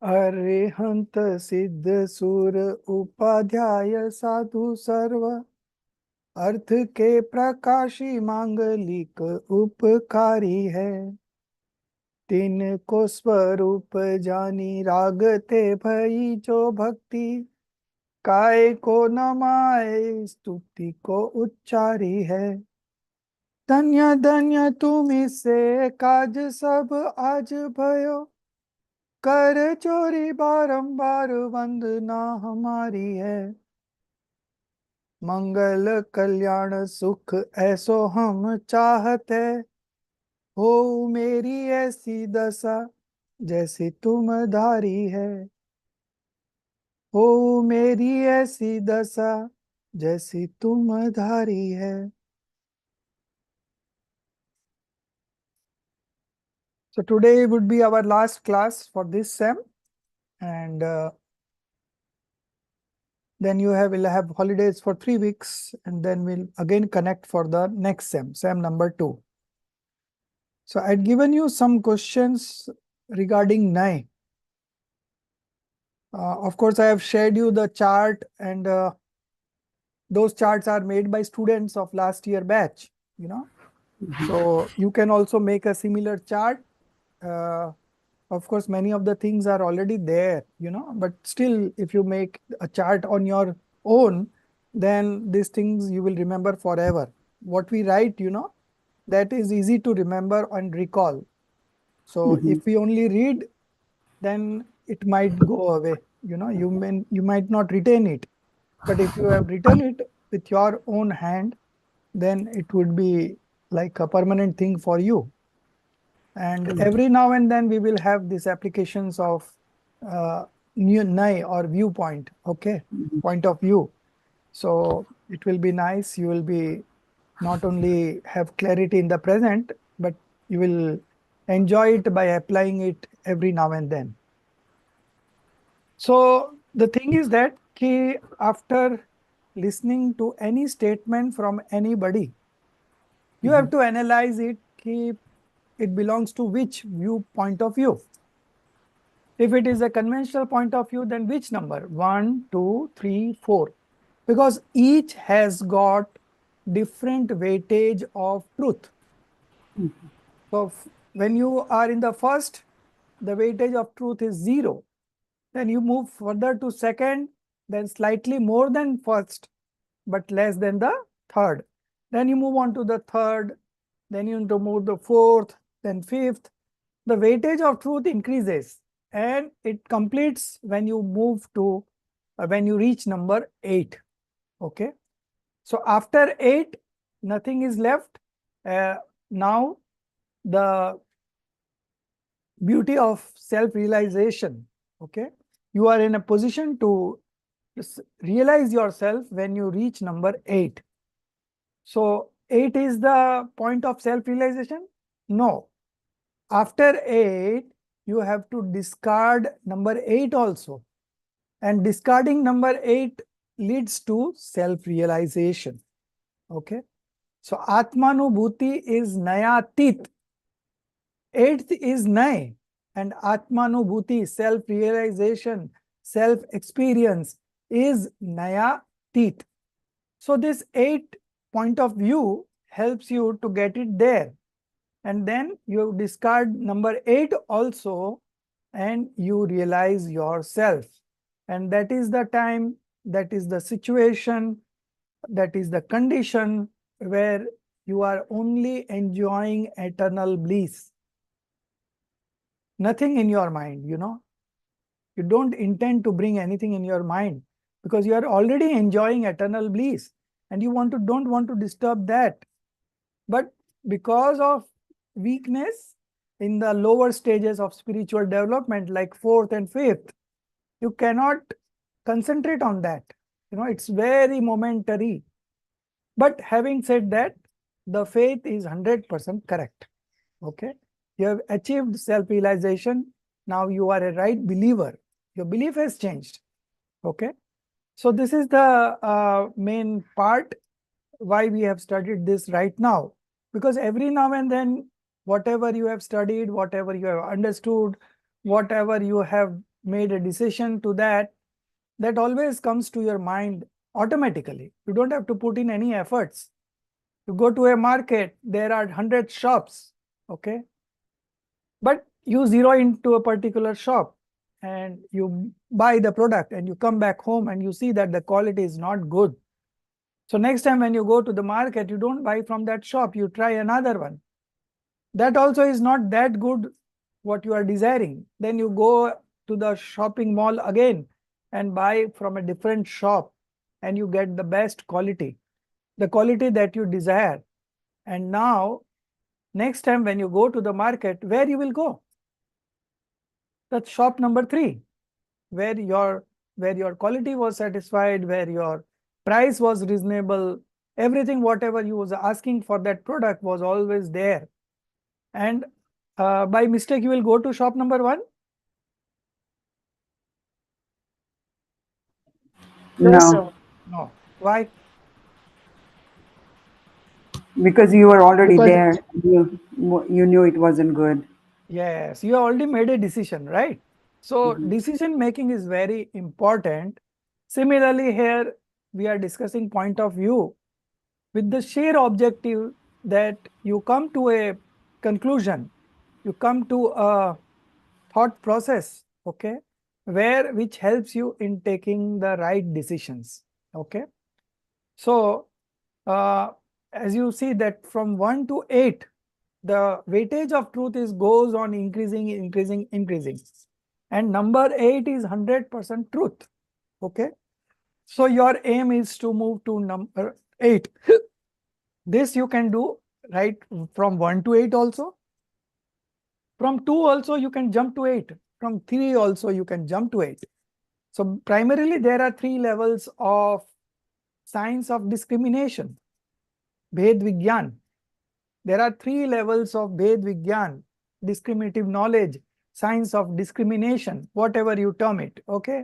अरिहंत सिद्ध सुर उपाध्याय साधु सर्व अर्थ के प्रकाशी मांगलिक उपकारी है। तिनको स्वरूप जानी रागते भई जो भक्ति काय को नमाए स्तुति को उच्चारी है। धन्य धन्य तुम से काज सब आज भयो कर चोरी बारंबार वंदना हमारी है। मंगल कल्याण सुख ऐसो हम चाहते हो मेरी ऐसी दशा जैसी तुम धारी है। हो मेरी ऐसी दशा जैसी तुम धारी है। So today would be our last class for this sem, and then will have holidays for 3 weeks, and then we'll again connect for the next sem number 2. So I'd given you some questions regarding Nai. Of course, I have shared you the chart, and those charts are made by students of last year batch, So you can also make a similar chart. Of course, many of the things are already there, but still, if you make a chart on your own, then these things you will remember forever. What we write, that is easy to remember and recall. So if we only read, then it might go away. You might not retain it. But if you have written it with your own hand, then it would be like a permanent thing for you. And every now and then we will have these applications of new Nai or viewpoint, okay, point of view. So it will be nice. You will be not only have clarity in the present, but you will enjoy it by applying it every now and then. So the thing is that after listening to any statement from anybody, you have to analyze it. It belongs to which viewpoint of view. If it is a conventional point of view, then which number? 1, 2, 3, 4. Because each has got different weightage of truth. So when you are in the first, the weightage of truth is 0. Then you move further to second, then slightly more than first, but less than the third. Then you move on to the third, then you move the fourth, then fifth. The weightage of truth increases and it completes when you move to, when you reach number 8. Okay. So after 8, nothing is left. Now the beauty of self-realization. Okay. You are in a position to realize yourself when you reach number 8. So 8 is the point of self-realization? No. After 8, you have to discard number 8 also. And discarding number 8 leads to self-realization. Okay. So Atmanubhuti is Nayatit. 8th is Nay. And Atmanubhuti, self-realization, self-experience is Nayatit. So this 8 point of view helps you to get it there. And then you discard number 8 also, and you realize yourself. And that is the time, that is the situation, that is the condition where you are only enjoying eternal bliss. Nothing in your mind, You don't intend to bring anything in your mind because you are already enjoying eternal bliss and you don't want to disturb that. But because of weakness in the lower stages of spiritual development, like 4th and 5th, you cannot concentrate on that. It's very momentary. But having said that, the faith is 100% correct. Okay. You have achieved self-realization. Now you are a right believer. Your belief has changed. Okay. So this is the main part why we have studied this right now. Because every now and then, whatever you have studied, whatever you have understood, whatever you have, made a decision to that, that always comes to your mind automatically. You don't have to put in any efforts. You go to a market, there are 100 shops, okay? But you zero into a particular shop and you buy the product and you come back home and you see that the quality is not good. So next time when you go to the market, you don't buy from that shop, you try another one. That also is not that good what you are desiring. Then you go to the shopping mall again and buy from a different shop and you get the best quality, the quality that you desire. And now, next time when you go to the market, where you will go? That's shop number 3, where your quality was satisfied, where your price was reasonable, everything whatever you was asking for that product was always there. And by mistake you will go to shop number 1? No, No. Why? because you were already Because there. You knew it wasn't good. yes, you already made a decision, right? So decision making is very important. Similarly, here we are discussing point of view with the sheer objective that you come to a conclusion, you come to a thought process, okay, where which helps you in taking the right decisions, okay. So as you see that from 1 to 8, the weightage of truth is goes on increasing, and number 8 is 100% truth, okay. So your aim is to move to number 8. This you can do right from 1 to 8 also. From 2 also you can jump to 8. From 3 also you can jump to 8. So primarily there are 3 levels of science of discrimination, Bhed Vigyan. There are 3 levels of Bhed Vigyan, discriminative knowledge, science of discrimination, whatever you term it, okay.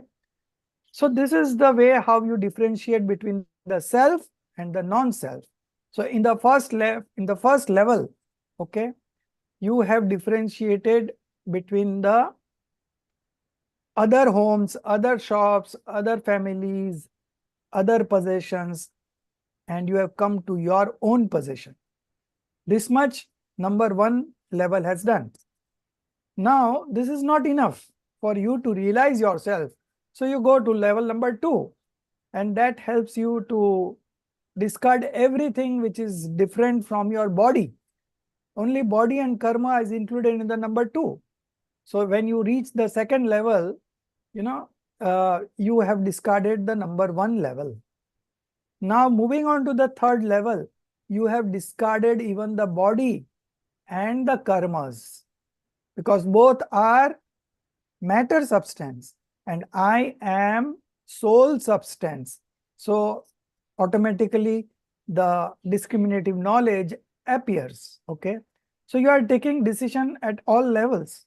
So this is the way how you differentiate between the self and the non-self. So in the first level, okay, you have differentiated between the other homes, other shops, other families, other possessions, and you have come to your own possession. This much number 1 level has done. Now, this is not enough for you to realize yourself. So you go to level number 2, and that helps you to discard everything which is different from your body. Only body and karma is included in the number 2. So when you reach the second level, you have discarded the number 1 level. Now moving on to the third level, you have discarded even the body and the karmas, because both are matter substance and I am soul substance. So automatically the discriminative knowledge appears, okay. So you are taking decision at all levels.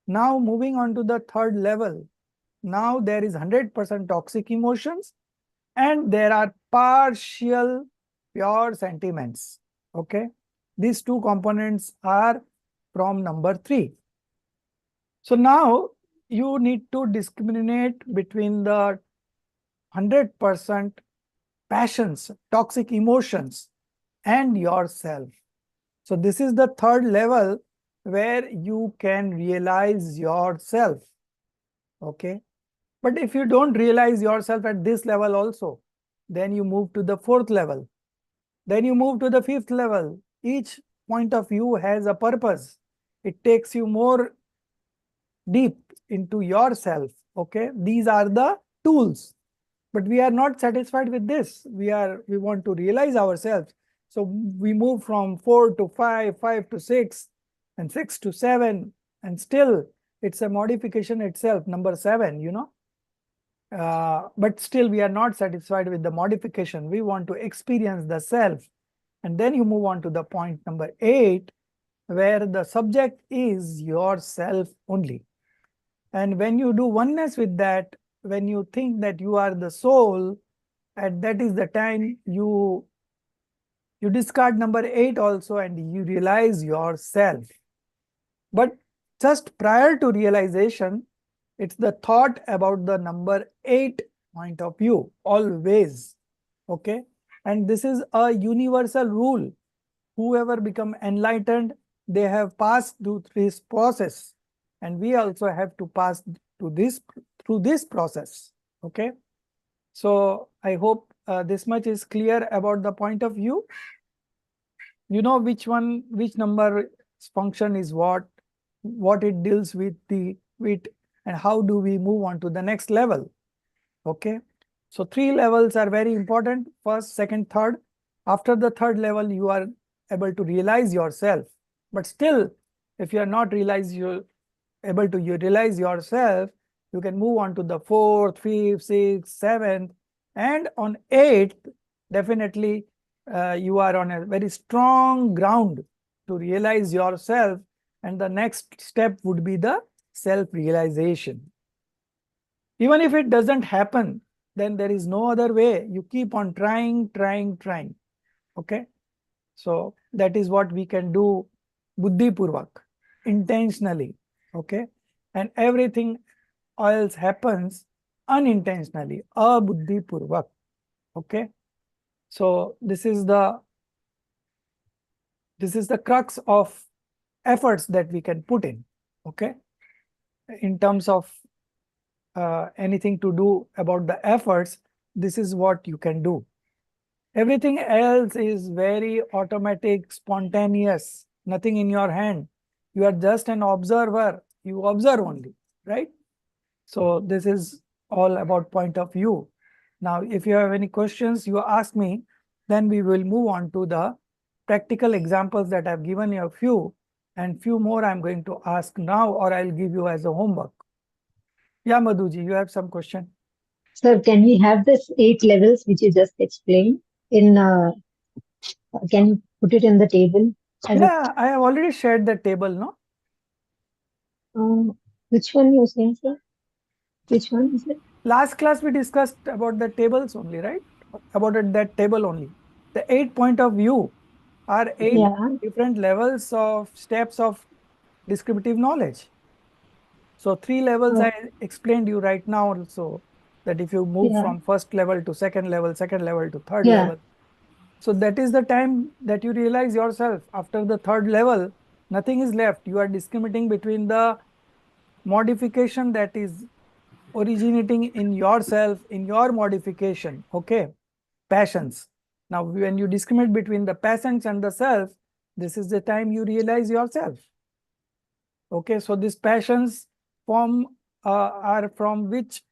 Now moving on to the third level, now there is 100% toxic emotions and there are partial pure sentiments, okay. These 2 components are from number 3. So now you need to discriminate between the 100% passions, toxic emotions, and yourself. So this is the third level where you can realize yourself, okay. But if you don't realize yourself at this level also, then you move to the 4th level. Then you move to the 5th level. Each point of view has a purpose. It takes you more deep into yourself, okay. These are the tools. But we are not satisfied with this. We want to realize ourselves. So we move from 4 to 5, 5 to 6, and 6 to 7, and still it's a modification itself, number 7, but still we are not satisfied with the modification. We want to experience the self. And then you move on to the point number 8, where the subject is yourself only. And when you do oneness with that, when you think that you are the soul, and that is the time you discard number 8 also and you realize yourself. But just prior to realization, It's the thought about the number 8 point of view, always. Okay. And this is a universal rule. Whoever become enlightened, they have passed through this process. And we also have to pass through this process. Okay. So I hope this much is clear about the point of view. You know which number function is what it deals with and how do we move on to the next level. Okay. So 3 levels are very important: first, second, third. After the third level, you are able to realize yourself. But still, if you are not able to realize yourself, you can move on to the fourth, fifth, sixth, seventh, and on eighth, definitely you are on a very strong ground to realize yourself, and the next step would be the self-realization. Even if it doesn't happen, then there is no other way. You keep on trying. Okay. So that is what we can do buddhi purvak, intentionally. Okay. And everything else happens unintentionally, abuddhi purvak. Okay. So this is the crux of efforts that we can put in. Okay. In terms of anything to do about the efforts, this is what you can do. Everything else is very automatic, spontaneous, nothing in your hand. You are just an observer. You observe only, right? So this is all about point of view. Now, if you have any questions, you ask me, then we will move on to the practical examples that I've given you a few, and few more I'm going to ask now, or I'll give you as a homework. Yeah, Madhuji, you have some question? Sir, can we have this 8 levels which you just explained in, can you put it in the table? Yeah, I have already shared the table, no? Which one you're saying, sir? Which one is it? Last class we discussed about the tables only, right? About that table only. The 8 point of view are 8 Yeah. different levels of steps of descriptive knowledge. So 3 levels I explained you right now also, that if you move Yeah. from first level to second level to third Yeah. level. So that is the time that you realize yourself. After the third level, nothing is left. You are discriminating between the modification that is originating in yourself, in your modification. Okay. Passions. Now, when you discriminate between the passions and the self, this is the time you realize yourself. Okay. So these passions are from which,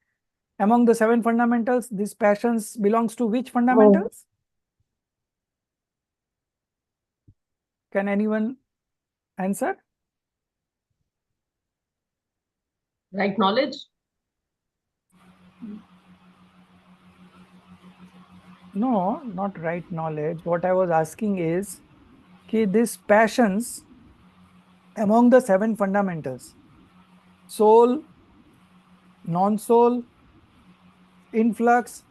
among the 7 fundamentals, these passions belongs to which fundamentals? Can anyone answer? Right knowledge? No, not right knowledge. What I was asking is, these passions among the 7 fundamentals, soul, non-soul, influx,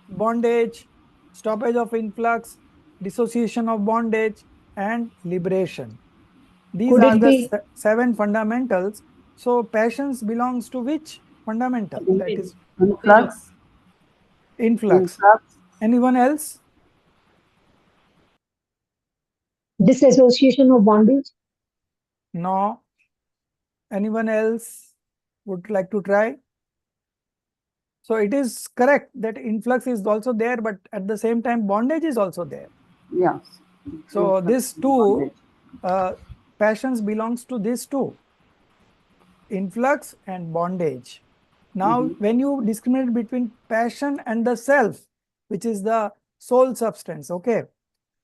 bondage, stoppage of influx, dissociation of bondage, and liberation. These Could are it the be 7 fundamentals. So passions belongs to which fundamental? That is Influx, influx. influx, Anyone else? disassociation of bondage? No. Anyone else would like to try? So it is correct that influx is also there, but at the same time, bondage is also there. yes. So Influx these and two bondage. passions belongs to these two, influx and bondage. Now, when you discriminate between passion and the self, which is the soul substance, okay?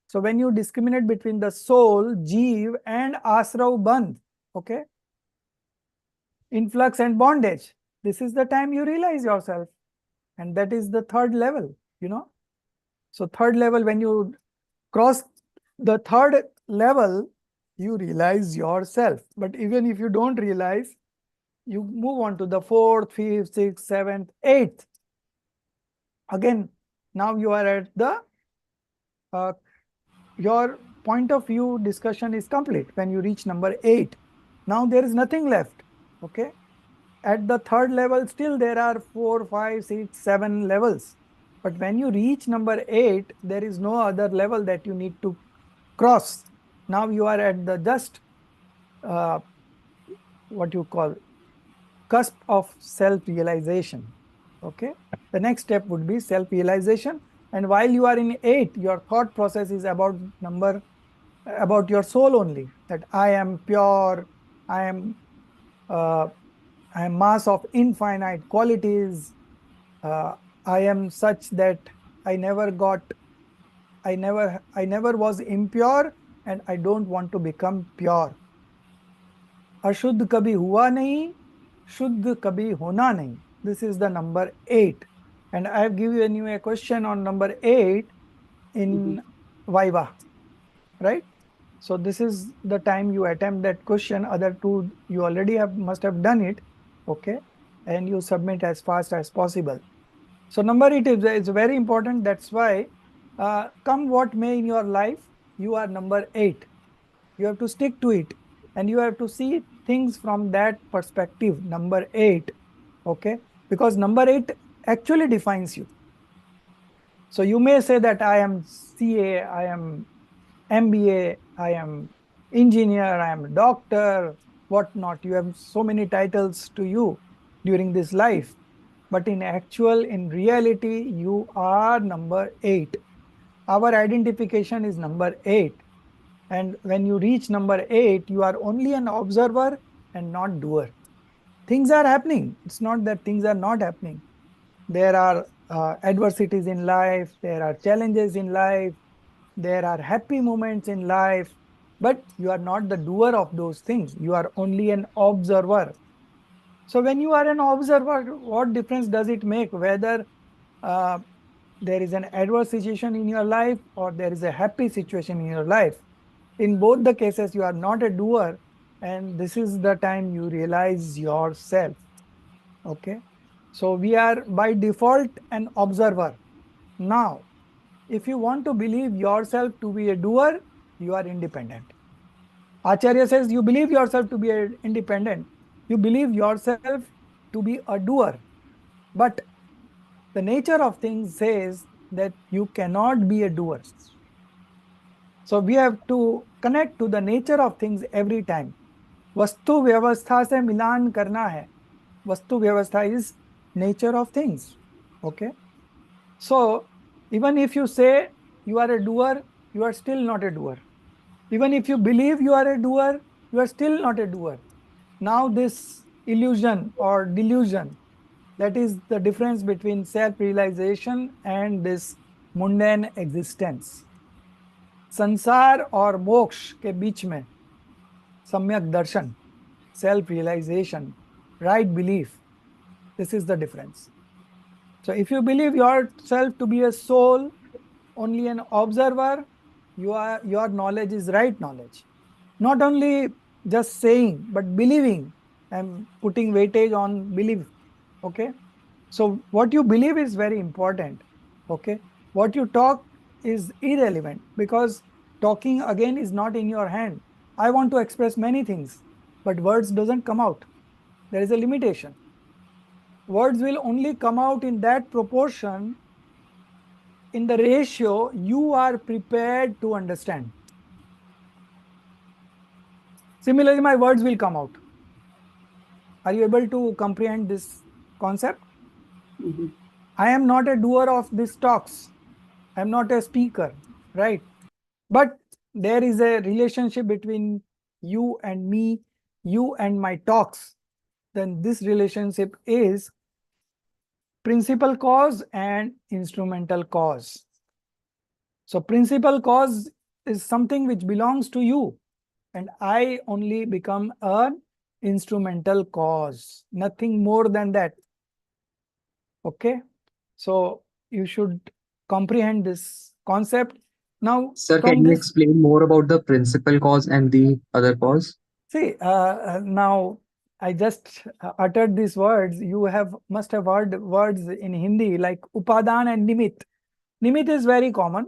So when you discriminate between the soul, jeev, and asrav bandh, okay? Influx and bondage, this is the time you realize yourself. And that is the third level, you know? So third level, when you cross the third level, you realize yourself. But even if you don't realize, you move on to the fourth, fifth, sixth, seventh, eighth. Again, now you are at the, your point of view discussion is complete when you reach number 8. Now there is nothing left, okay? at the third level, still there are 4, 5, 6, 7 levels. But when you reach number 8, there is no other level that you need to cross. Now you are at the just what you call cusp of self-realization. Okay. The next step would be self-realization. And while you are in 8, your thought process is about your soul only. That I am pure, I am mass of infinite qualities. Uh, I am such that I never was impure, and I don't want to become pure. अशुद्ध कभी हुआ नहीं, शुद्ध कभी होना नहीं. This is the number 8. And I have given you a question on number 8 in Viva, right? So this is the time you attempt that question. Other two, you already must have done it, okay? And you submit as fast as possible. So number 8 is very important. That's why come what may in your life, you are number 8. You have to stick to it, and you have to see things from that perspective, number 8, okay? Because number 8 actually defines you. So you may say that I am CA, I am MBA, I am engineer, I am doctor, whatnot. You have so many titles to you during this life. But in reality, you are number 8. Our identification is number 8. And when you reach number 8, you are only an observer and not doer. Things are happening. It's not that things are not happening. There are adversities in life, there are challenges in life, there are happy moments in life, but you are not the doer of those things. You are only an observer. So when you are an observer, what difference does it make whether there is an adverse situation in your life or there is a happy situation in your life? In both the cases, you are not a doer, and this is the time you realize yourself. Okay. So we are by default an observer. Now, if you want to believe yourself to be a doer, you are independent. Acharya says you believe yourself to be independent. You believe yourself to be a doer. But the nature of things says that you cannot be a doer. So we have to connect to the nature of things every time. वस्तु व्यवस्था से मिलान करना है. वस्तु व्यवस्था is nature of things. Okay. So even if you say you are a doer, you are still not a doer. Even if you believe you are a doer, you are still not a doer. Now this illusion or delusion, that is the difference between self-realization and this mundane existence. संसार और मोक्ष के बीच में सम्यक दर्शन, self-realization, right belief, this is the difference. So if you believe yourself to be a soul, only an observer, your knowledge is right knowledge. Not only just saying, but believing and putting weightage on belief. Okay. So what you believe is very important. Okay. What you talk is irrelevant, because talking again is not in your hand. I want to express many things, but words doesn't come out. There is a limitation. Words will only come out in that proportion, in the ratio you are prepared to understand. Similarly, my words will come out. Are you able to comprehend this concept? I am not a doer of these talks. I am not a speaker, right? But there is a relationship between you and me, you and my talks. Then this relationship is principal cause and instrumental cause. So principal cause is something which belongs to you, and I only become an instrumental cause, nothing more than that. Okay. So you should comprehend this concept. Now, Sir, from can you this, explain more about the principal cause and the other cause? see, now I just uttered these words. You must have heard words in Hindi like upadan and nimit. Nimit is very common.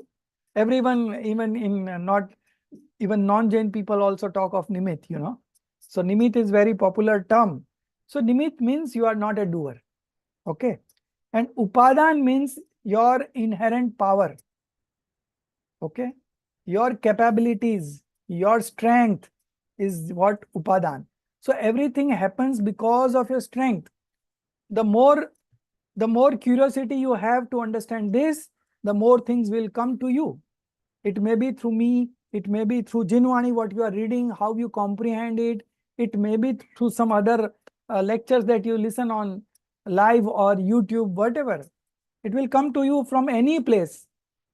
Everyone, even in even non-Jain people also talk of nimit, you know. So nimit is very popular term. So nimit means you are not a doer. Okay. And upadan means your inherent power. Okay. Your capabilities, your strength is what upadan. So everything happens because of your strength. The more curiosity you have to understand this, the more things will come to you. It may be through me, it may be through Jinwani, what you are reading, how you comprehend it. It may be through some other lectures that you listen on live or YouTube, whatever. It will come to you from any place,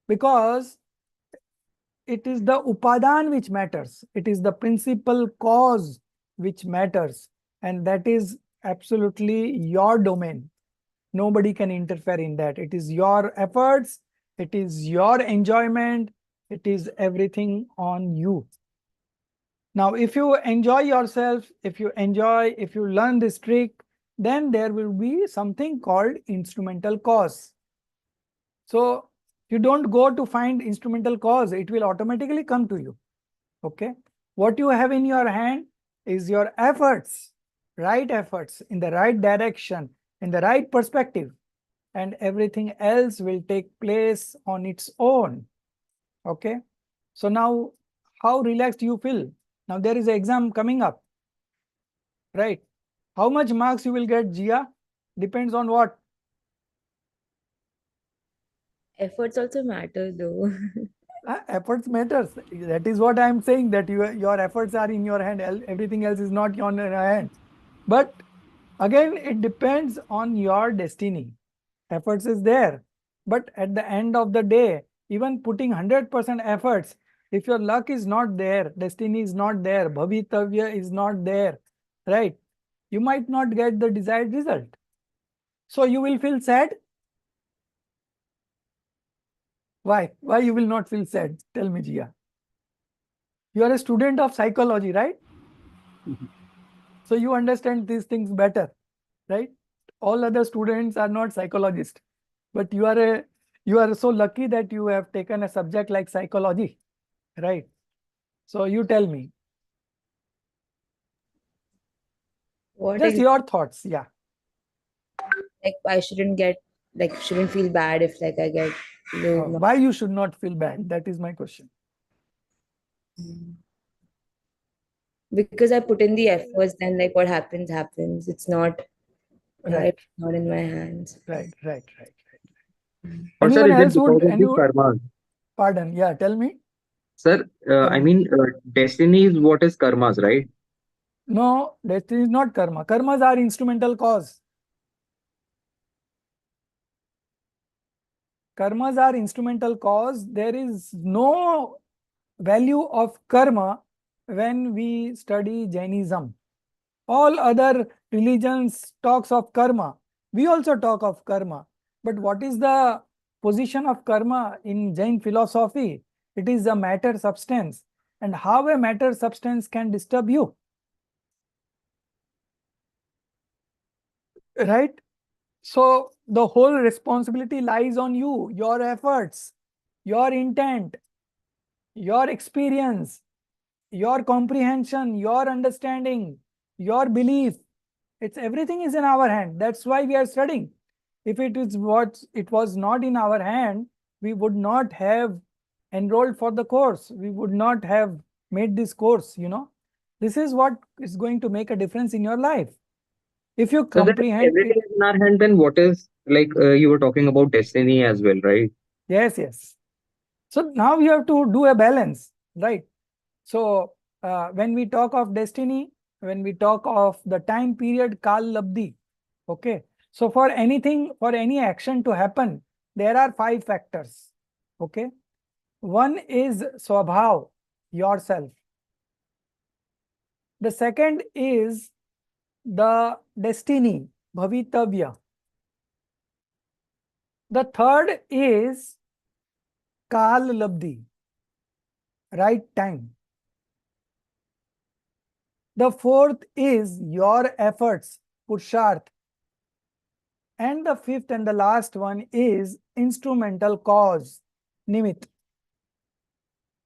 because it is the upadan which matters. It is the principal cause which matters. And that is absolutely your domain. Nobody can interfere in that. It is your efforts, it is your enjoyment, it is everything on you. Now, if you enjoy yourself, if you learn this trick, then there will be something called instrumental cause. So you don't go to find instrumental cause, it will automatically come to you. Okay. What you have in your hand is your efforts, right efforts in the right direction, in the right perspective, and everything else will take place on its own. Okay. So now, how relaxed you feel? Now there is an exam coming up, right? How much marks you will get, Jia? Depends on what? Efforts also matter though. Efforts matters. That is what I am saying, that your efforts are in your hand. Everything else is not on your hand. But again, it depends on your destiny. Efforts is there. But at the end of the day, even putting 100% efforts, if your luck is not there, destiny is not there, bhavitavya is not there, right? You might not get the desired result. So you will feel sad. Why? Why you will not feel sad? Tell me, Jia. You are a student of psychology, right? So you understand these things better, right? All other students are not psychologists, but you are so lucky that you have taken a subject like psychology, right? So you tell me, What just ex- your thoughts. Yeah. like I shouldn't feel bad if like I get low marks. Why you should not feel bad? That is my question. Because I put in the efforts, then like what happens happens. It's not Right, it's not in my hands. right. Or sir, Anyone is it else would, because of the karma? pardon, yeah, tell me. Sir, Tell I me. mean, destiny is what is karmas, right? No, destiny is not karma. Karmas are instrumental cause. Karmas are instrumental cause. There is no value of karma when we study Jainism. All other religions talks of karma. We also talk of karma. But what is the position of karma in Jain philosophy? It is a matter substance. And how a matter substance can disturb you? Right? So the whole responsibility lies on you, your efforts, your intent, your experience, your comprehension, your understanding, your belief. It's everything is in our hand. That's why we are studying. If it is what it was not in our hand, we would not have enrolled for the course. We would not have made this course, This is what is going to make a difference in your life. If you So then comprehend it. everything is in our hand, then what is like you were talking about destiny as well, right? Yes. So now we have to do a balance, right? So when we talk of destiny, when we talk of the time period Kal Labdhi, okay. So for anything, for any action to happen, there are 5 factors, okay. One is Swabhav, yourself. The second is the destiny, Bhavitavya. The third is Kal Labdhi, right time. The fourth is your efforts, Purusharth. And the fifth and the last one is instrumental cause, Nimit.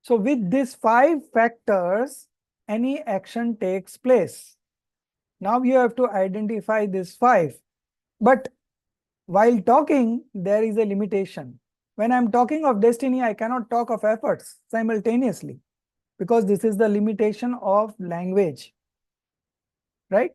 So with these 5 factors, any action takes place. Now you have to identify this 5. But while talking, there is a limitation. When I'm talking of destiny, I cannot talk of efforts simultaneously because this is the limitation of language, right?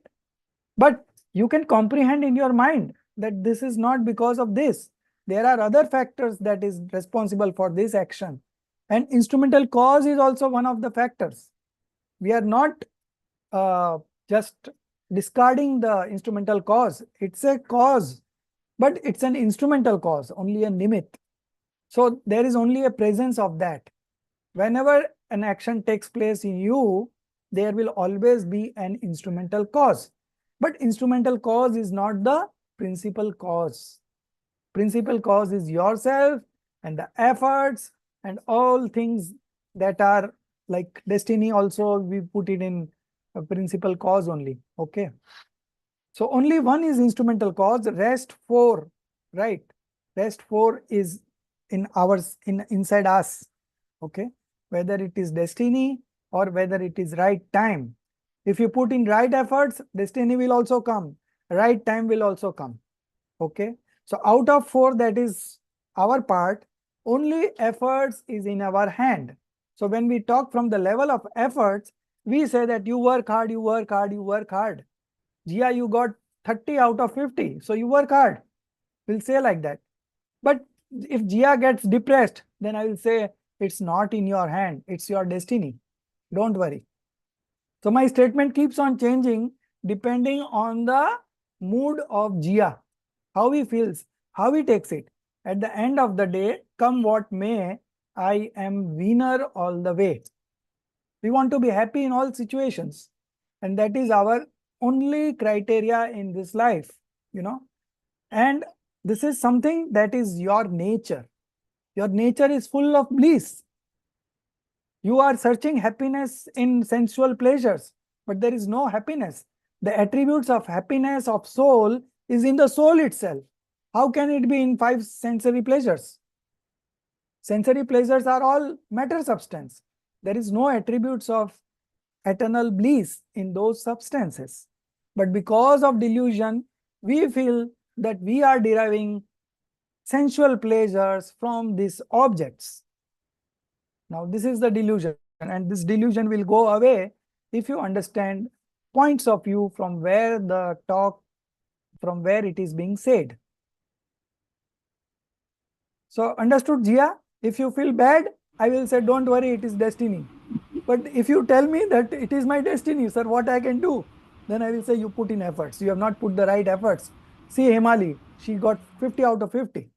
But you can comprehend in your mind that this is not because of this. There are other factors that is responsible for this action. And instrumental cause is also one of the factors. We are not just discarding the instrumental cause. It's a cause, but it's an instrumental cause, only a nimitt. So there is only a presence of that. Whenever an action takes place in you, there will always be an instrumental cause. But instrumental cause is not the principal cause. Principal cause is yourself and the efforts and all things that are like destiny also we put it in a principal cause only. Okay. So only one is instrumental cause, rest 4, right? Rest 4 is in ours, inside us. Okay. Whether it is destiny or whether it is right time. If you put in right efforts, destiny will also come. Right time will also come. Okay. So out of 4, that is our part, only efforts is in our hand. So when we talk from the level of efforts, we say that you work hard, you work hard, you work hard. Jia, you got 30 out of 50. So you work hard. We'll say like that. But if Jia gets depressed, then I will say it's not in your hand. It's your destiny. Don't worry. So my statement keeps on changing depending on the mood of Jia, how he feels, how he takes it. At the end of the day, come what may, I am winner all the way. We want to be happy in all situations. And that is our only criteria in this life, you know. And this is something that is your nature. Your nature is full of bliss. You are searching happiness in sensual pleasures, but there is no happiness. The attributes of happiness of soul is in the soul itself. How can it be in 5 sensory pleasures? Sensory pleasures are all matter substance. There is no attributes of eternal bliss in those substances. But because of delusion, we feel that we are deriving sensual pleasures from these objects. Now, this is the delusion, and this delusion will go away if you understand points of view from where it is being said. So, understood, Jia? If you feel bad, I will say, don't worry, it is destiny. But if you tell me that it is my destiny, sir, what I can do? Then I will say you put in efforts. You have not put the right efforts. See Himali, she got 50 out of 50.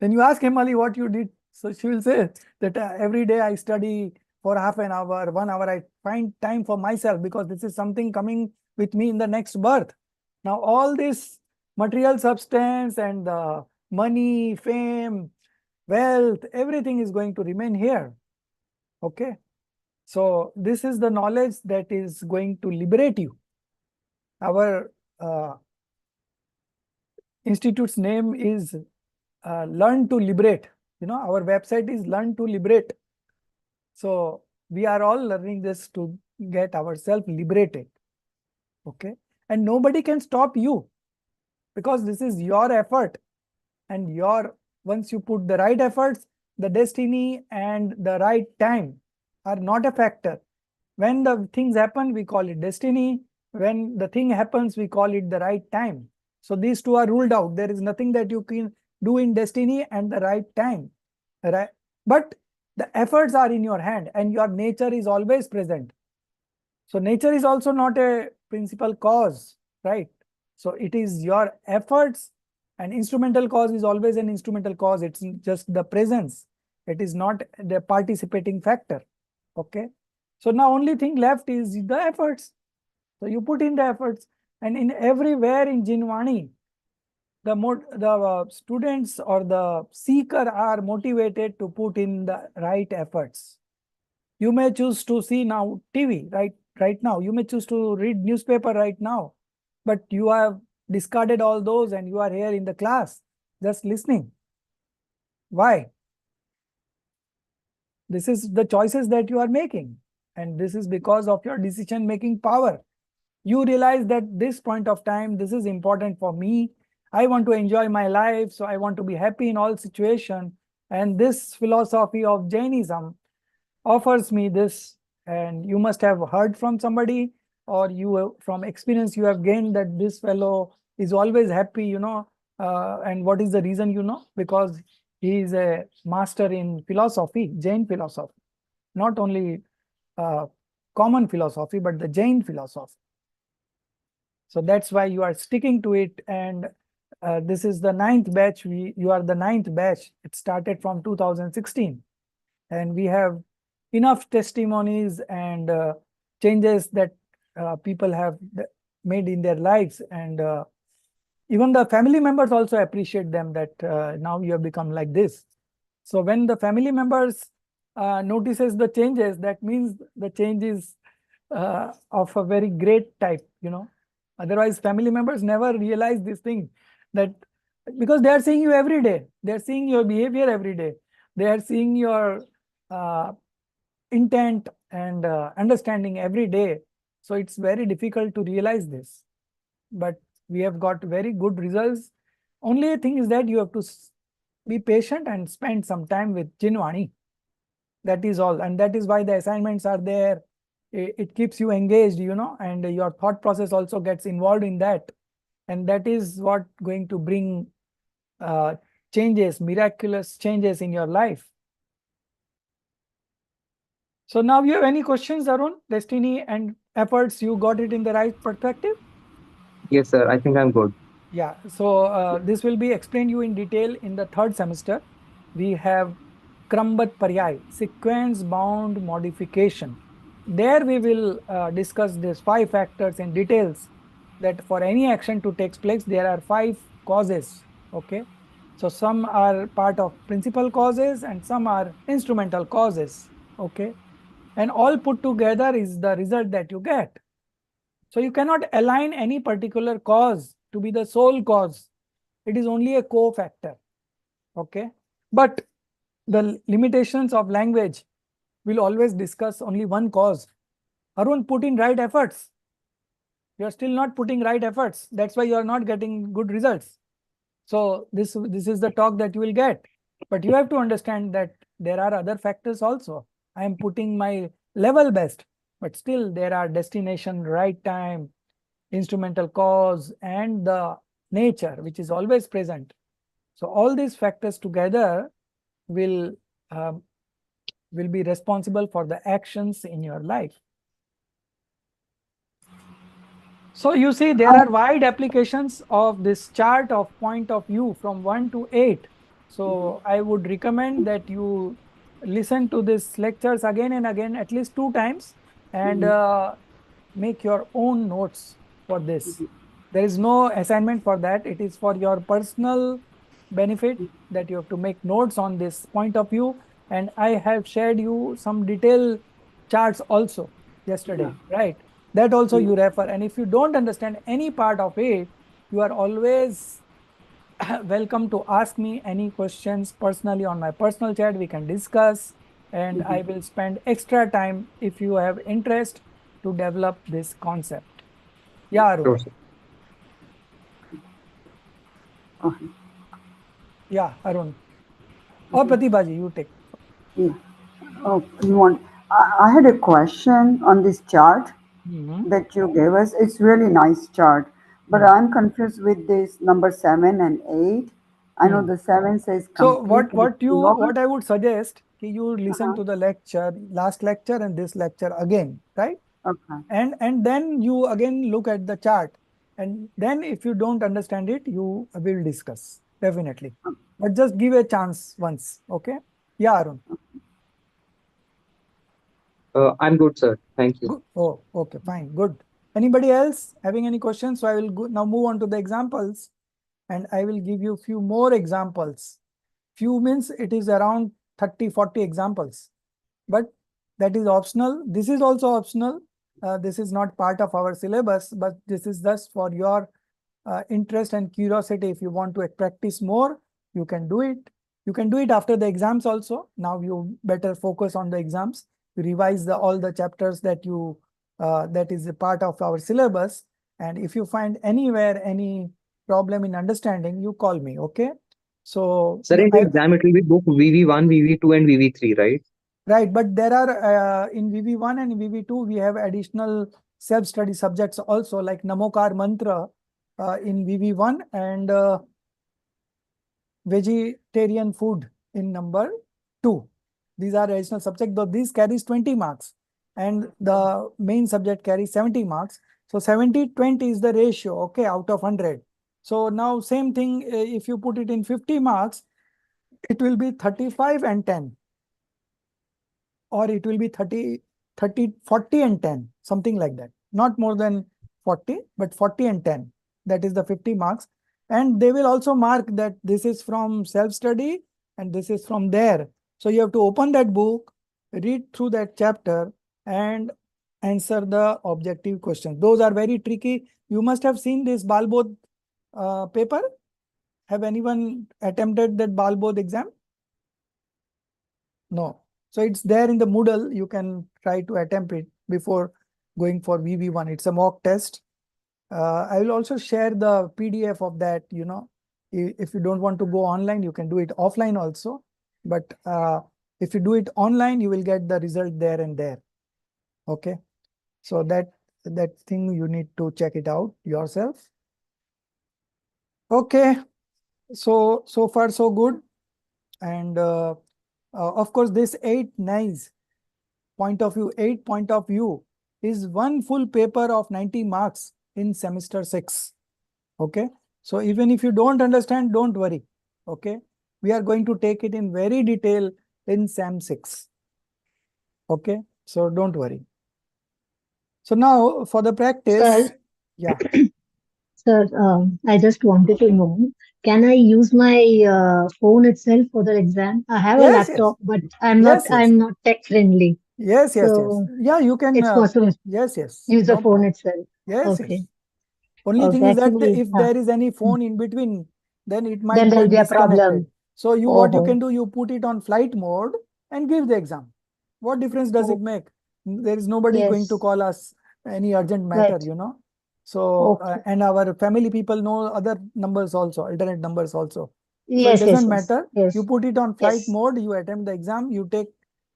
Then you ask Himali what you did. So she will say that every day I study for half an hour, 1 hour, I find time for myself because this is something coming with me in the next birth. Now all this material substance and money, fame, wealth, everything is going to remain here. Okay. So this is the knowledge that is going to liberate you. Our institute's name is Learn to Liberate. You know, our website is Learn to Liberate. So we are all learning this to get ourselves liberated. Okay. And nobody can stop you because this is your effort, and once you put the right efforts, the destiny and the right time are not a factor. When the things happen, we call it destiny. When the thing happens, we call it the right time. So these two are ruled out. There is nothing that you can do in destiny and the right time. Right? But the efforts are in your hand and your nature is always present. So nature is also not a principal cause, right? So it is your efforts, and instrumental cause is always an instrumental cause. It's just the presence. It is not the participating factor. Okay. So now only thing left is the efforts. So you put in the efforts, and in everywhere in Jinwani, the students or the seeker are motivated to put in the right efforts. You may choose to see now TV right now. You may choose to read newspaper right now, but you have discarded all those and you are here in the class just listening. Why? This is the choices that you are making, and this is because of your decision making power. You realize that this point of time, this is important for me. I want to enjoy my life, so I want to be happy in all situation. And this philosophy of Jainism offers me this, and you must have heard from somebody, or from experience you have gained that this fellow is always happy, and what is the reason, because he is a master in philosophy, Jain philosophy, not only common philosophy, but the Jain philosophy. So that's why you are sticking to it. And this is the 9th batch. You are the 9th batch. It started from 2016. And we have enough testimonies and changes that people have made in their lives. And even the family members also appreciate them that now you have become like this. So when the family members notices the changes, that means the change is of a very great type, Otherwise, family members never realize this thing, that because they are seeing you every day, they are seeing your behavior every day, they are seeing your intent and understanding every day. So it's very difficult to realize this. But we have got very good results. Only thing is that you have to be patient and spend some time with Chinwani. That is all. And that is why the assignments are there. It keeps you engaged, and your thought process also gets involved in that. And that is what going to bring changes, miraculous changes in your life. So now you have any questions, Arun? Destiny and efforts, you got it in the right perspective? Yes, sir. I think I'm good. Yeah, so this will be explained you in detail in the 3rd semester. We have Krambat Paryay, sequence bound modification. There we will discuss these 5 factors in details, that for any action to take place, there are 5 causes, okay? So some are part of principal causes and some are instrumental causes, okay? And all put together is the result that you get. So you cannot align any particular cause to be the sole cause. It is only a cofactor, okay? But the limitations of language will always discuss only one cause. Arun, put in right efforts. You are still not putting right efforts. That's why you are not getting good results. So this is the talk that you will get. But you have to understand that there are other factors also. I am putting my level best, but still there are destination, right time, instrumental cause, and the nature, which is always present. So all these factors together will be responsible for the actions in your life. So you see, there are wide applications of this chart of point of view from 1 to 8. So I would recommend that you listen to these lectures again and again, at least 2 times, and make your own notes for this. There is no assignment for that. It is for your personal benefit that you have to make notes on this point of view. And I have shared you some detailed charts also yesterday, right? That also you refer. And if you don't understand any part of it, you are always welcome to ask me any questions personally on my personal chat. We can discuss, and I will spend extra time if you have interest to develop this concept. Yeah, Arun. Sure, sir. Okay. Yeah, Arun. Or Pratibhaji, you take. Yeah. Oh, you want? I had a question on this chart Mhm. that you gave us. It's really nice chart, but Mm. I'm confused with this number 7 and 8. I know Mm. the 7 says So completely pure. what I would suggest, you listen to the lecture, last lecture and this lecture again, right? Okay. And then you again look at the chart, and then if you don't understand it, you will discuss definitely. But just give a chance once, okay? Yeah, Arun. I'm good, sir. Thank you. Good. Oh, okay, fine, good. Anybody else having any questions? So I will now move on to the examples, and I will give you few more examples. Few means it is around 30-40 examples, but that is optional. This is also optional. This is not part of our syllabus, but this is just for your interest and curiosity. If you want to practice more, you can do it. You can do it after the exams also. Now you better focus on the exams. You revise all the chapters that you that is a part of our syllabus. And if you find anywhere any problem in understanding, you call me, okay? So Sir, in the exam, it will be book VV1, VV2, and VV3, right? right, but there are in VV1 and VV2, we have additional self-study subjects also, like Namokar Mantra in VV1 and vegetarian food in number 2. These are additional subjects, though this carries 20 marks and the main subject carries 70 marks. So 70-20 is the ratio, okay, out of 100. So now same thing, if you put it in 50 marks, it will be 35 and 10. Or it will be 30, 40 and 10, something like that. Not more than 40, but 40 and 10. That is the 50 marks. And they will also mark that this is from self-study and this is from there. So you have to open that book, read through that chapter and answer the objective questions. Those are very tricky. You must have seen this Balbodh paper. Have anyone attempted that Balbodh exam? No. So it's there in the Moodle. You can try to attempt it before going for VV1. It's a mock test. I will also share the PDF of that, you know. If you don't want to go online, you can do it offline also. But if you do it online, you will get the result there and there. Okay. So that thing you need to check it out yourself. Okay. So far so good. And of course, this 8 nice point of view, 8 point of view is one full paper of 90 marks in semester 6. Okay. So even if you don't understand, don't worry. Okay. We are going to take it in very detail in SEM 6. Okay. So don't worry. So now for the practice. Sir, Yeah. sir, I just wanted to know, can I use my phone itself for the exam? I have a Yes, yes. laptop, but I'm Yes, yes. not tech friendly. Yes, yes, yes. So Yeah, you can. it's possible Yes, yes. use the No phone problem. itself. Yes, Okay. yes. Only thing Okay. is that Actually, if there is any phone in between, then it might then there'll get be a disconnected. problem. So what you Oh, can do, you put it on flight mode and give the exam. What difference does it oh, make? There is nobody going to yes. call us any urgent matter, Right. you know. So Okay. and our family people know other numbers also, alternate numbers also. So it Yes, yes, doesn't yes, matter. You yes, put it on flight yes. mode, you attempt the exam, you take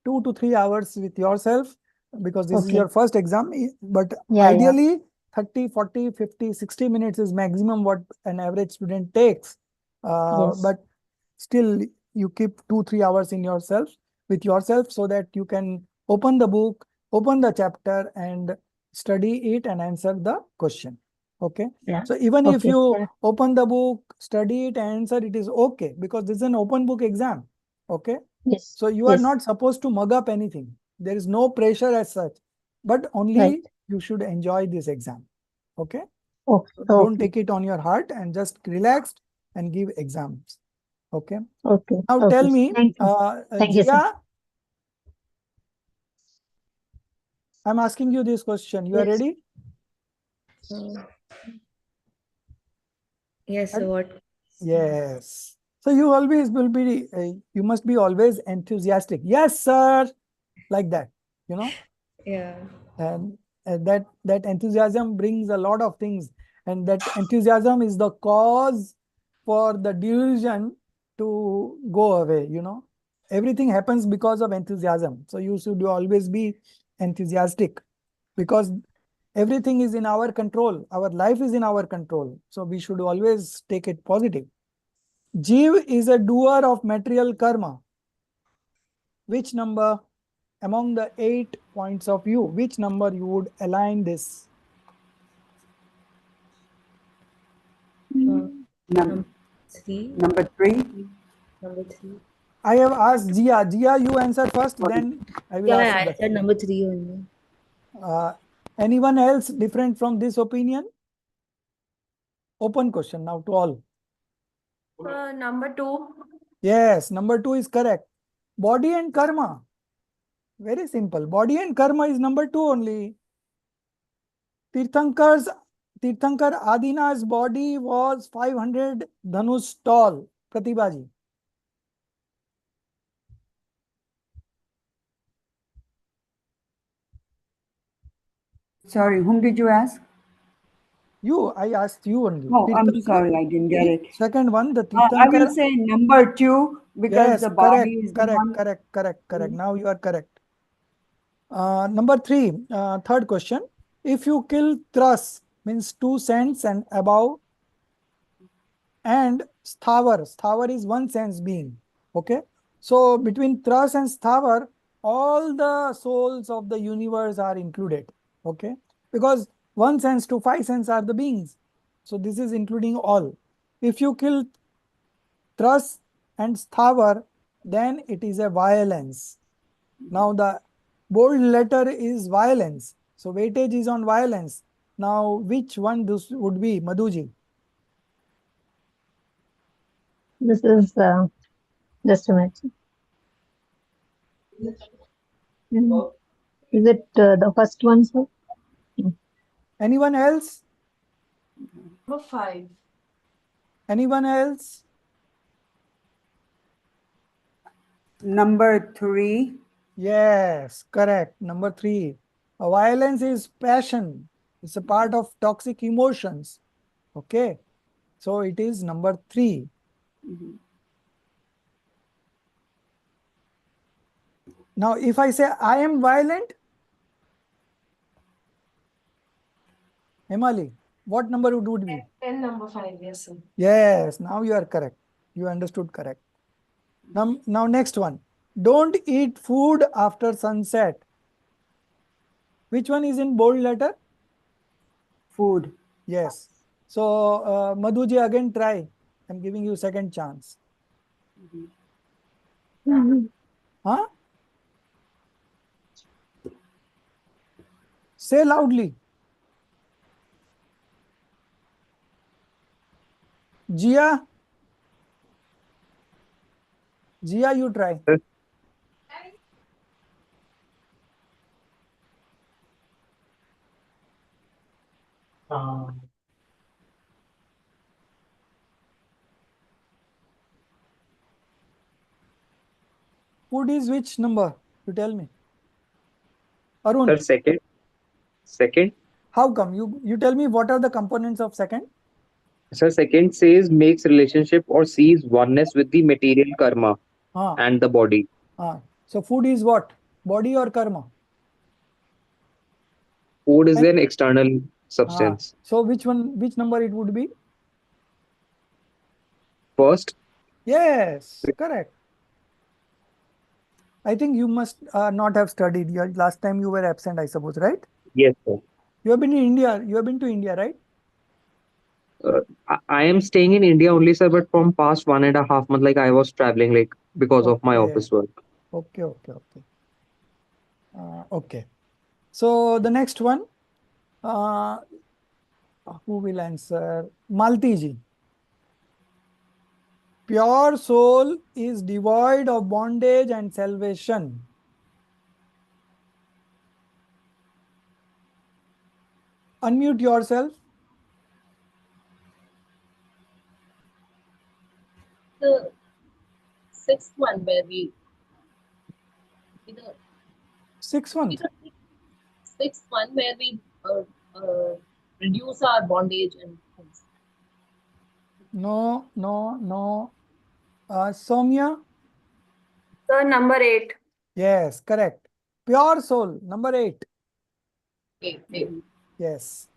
2 to 3 hours with yourself because this is Okay. your first exam. But Yeah, yeah. ideally, 30, 40, 50, 60 minutes is maximum what an average student takes. Yes. But still, you keep 2, 3 hours in yourself with yourself so that you can open the book, open the chapter and study it and answer the question. Okay. Yeah. So even if Okay. you Yeah. open the book, study it, and answer, it is okay because this is an open book exam. Okay. Yes. So you are Yes. not supposed to mug up anything. There is no pressure as such, but Right. only you should enjoy this exam. Okay. Okay. Don't Okay. take it on your heart and just relax and give exams. Okay. Okay. Now tell Okay. me, Thank you. Thank you, sir. Jia, I'm asking you this question. You are Yes. ready? Uh, yes, And so what? yes. So you always will be, you must be always enthusiastic. Yes, sir. Like that, you know, Yeah. and that enthusiasm brings a lot of things. And that enthusiasm is the cause for the delusion to go away, you know. Everything happens because of enthusiasm. So you should always be enthusiastic because everything is in our control. Our life is in our control. So we should always take it positive. Jeev is a doer of material karma. Which number among the 8 points of view, which number you would align this? Uh, Num- number three. number 3. Number three. I have asked Jia. Jia, you answer first, Sorry. then I will ask Yeah, you I the said number three only. anyone else different from this opinion? Open question now to all. Number two. Yes, number 2 is correct. Body and karma. Very simple. Body and karma is number 2 only. Tirthankar Adina's body was 500 Dhanush tall. Pratibhaji. Sorry, whom did you ask? You, I asked you only. Oh, I'm Tirthankara. sorry, I didn't get it. Second one, the I will Tirthankara. say number 2 because Yes, the body is the correct. one. Now you are correct. Number 3, third question. If you kill Thras, means 2 cents and above, and Sthavar is 1 cents being. Okay. So between Thras and Sthavar, all the souls of the universe are included. Okay. Because 1 cents to 5 cents are the beings. So this is including all. If you kill Thras and Sthavar, then it is a violence. Now the bold letter is violence. So weightage is on violence. Now which one this would be, Madhuji? This is just a minute. Is it the first one, sir? Anyone else? Number 5. Anyone else? Number 3. Yes, correct. Number 3. Violence is passion. It's a part of toxic emotions. Okay. So it is number 3. Now, if I say I am violent, Himali, what number it would be? 10, number 5, yes, sir. Yes, now you are correct. You understood correct. Now next one. Don't eat food after sunset. Which one is in bold letter? Food. Yes. So, Madhuji, again try. I'm giving you second chance. Huh? Say loudly. Jia, you try. Sir, Food is which number? You tell me. sir, Arun, second. how come? You tell me what are the components of second? Sir, second says makes relationship or sees oneness with the material karma Ah, and the body. So food is what? Body or karma? Food is And an external substance. so which number it would be? First, Yes, correct. I think you must not have studied. Last time you were absent, I suppose, right? yes, sir. You have been in India. You have been to India, right? I am staying in India only, sir, but from past 1.5 months, like I was traveling, like because of my Okay. office work. Okay. Okay. So the next one, uh, who will answer? Malti ji. Pure soul is devoid of bondage and salvation. Unmute yourself. The sixth one where we the Sixth one. the sixth one where we reduce our bondage and things. No. Soumya? Sir, number 8. Yes, correct. Pure soul, number 8. Okay. Yes.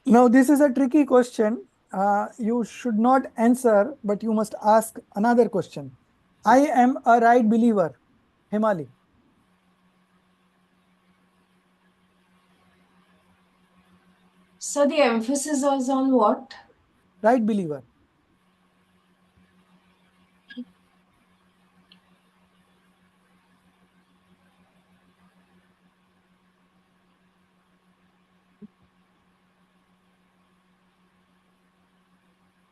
Now, this is a tricky question. You should not answer, but you must ask another question. I am a right believer. Himali, So the emphasis is on what? right believer.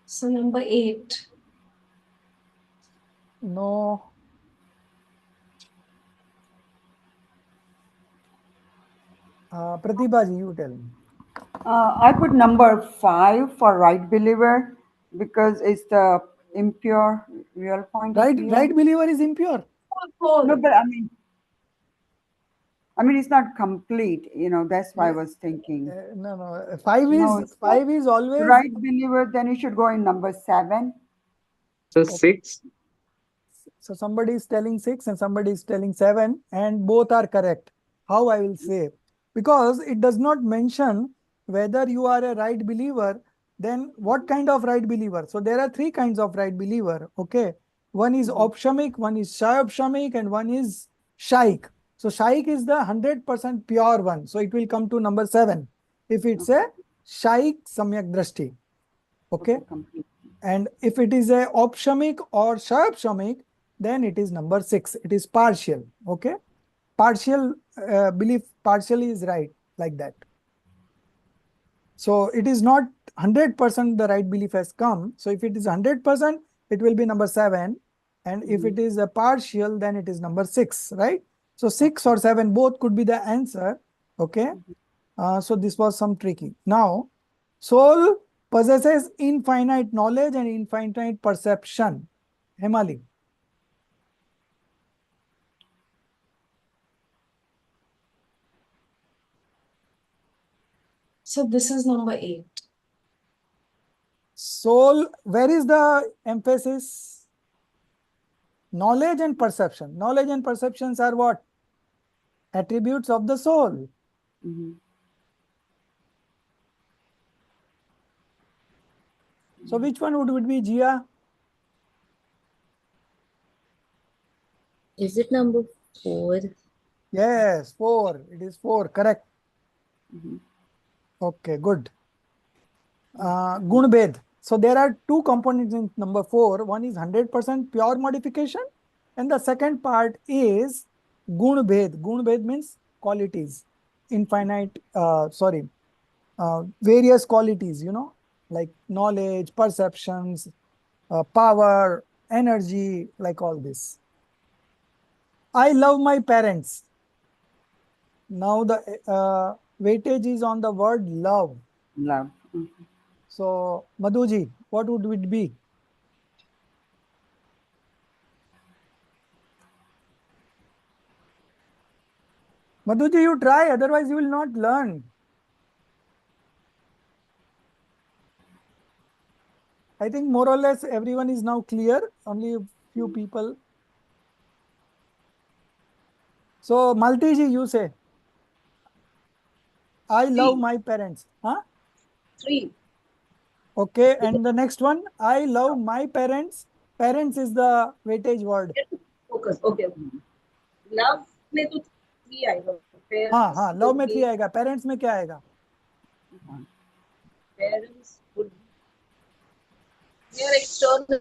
So number 8. No. Pratibha ji, you tell me. I put number 5 for right believer because it's the impure real point of view. Right believer is impure. No, but I mean, I mean, it's not complete, that's why I Yeah. was thinking. No. Five No, is it's not. five is always Right believer, then you should go in number 7. So okay. 6. So somebody is telling 6 and somebody is telling 7, and both are correct. How I will say? Because it does not mention whether you are a right believer, then what kind of right believer? So there are 3 kinds of right believer. Okay. One is opshamic, one is shayopshamic, and one is shaik. So shaik is the 100% pure one. So it will come to number 7. If it's a shaik samyak drashti. Okay. Complete. And if it is a opshamic or shayopshamic, then it is number 6. It is partial. Okay. Partial belief partially is right, like that. So it is not 100% the right belief has come. So if it is 100%, it will be number 7. And if it is a partial, then it is number 6, right? So 6 or 7, both could be the answer. Okay. So this was some tricky. Now, soul possesses infinite knowledge and infinite perception. Hemali. So this is number 8. Soul, where is the emphasis? Knowledge and perception. Knowledge and perceptions are what? Attributes of the soul. So which one would be, Jia? Is it number 4? Yes, 4. It is 4. Correct. Okay, good. Gunbhed. So there are 2 components in number 4. One is 100% pure modification, and the second part is Gunbhed. Gunbhed means qualities, infinite, various qualities, like knowledge, perceptions, power, energy, like all this. I love my parents. Now the weightage is on the word love. Love. So, Madhuji, what would it be? Madhuji, you try, otherwise you will not learn. I think more or less everyone is now clear, only a few people. So, Maltiji, you say, I love my parents. Huh? 3. Okay, and the next one, I love my parents. Parents is the weightage word. Focus. Okay. Love में तो 3 आएगा. हाँ, love में 3 आएगा. Parents में क्या आएगा? Parents would be external.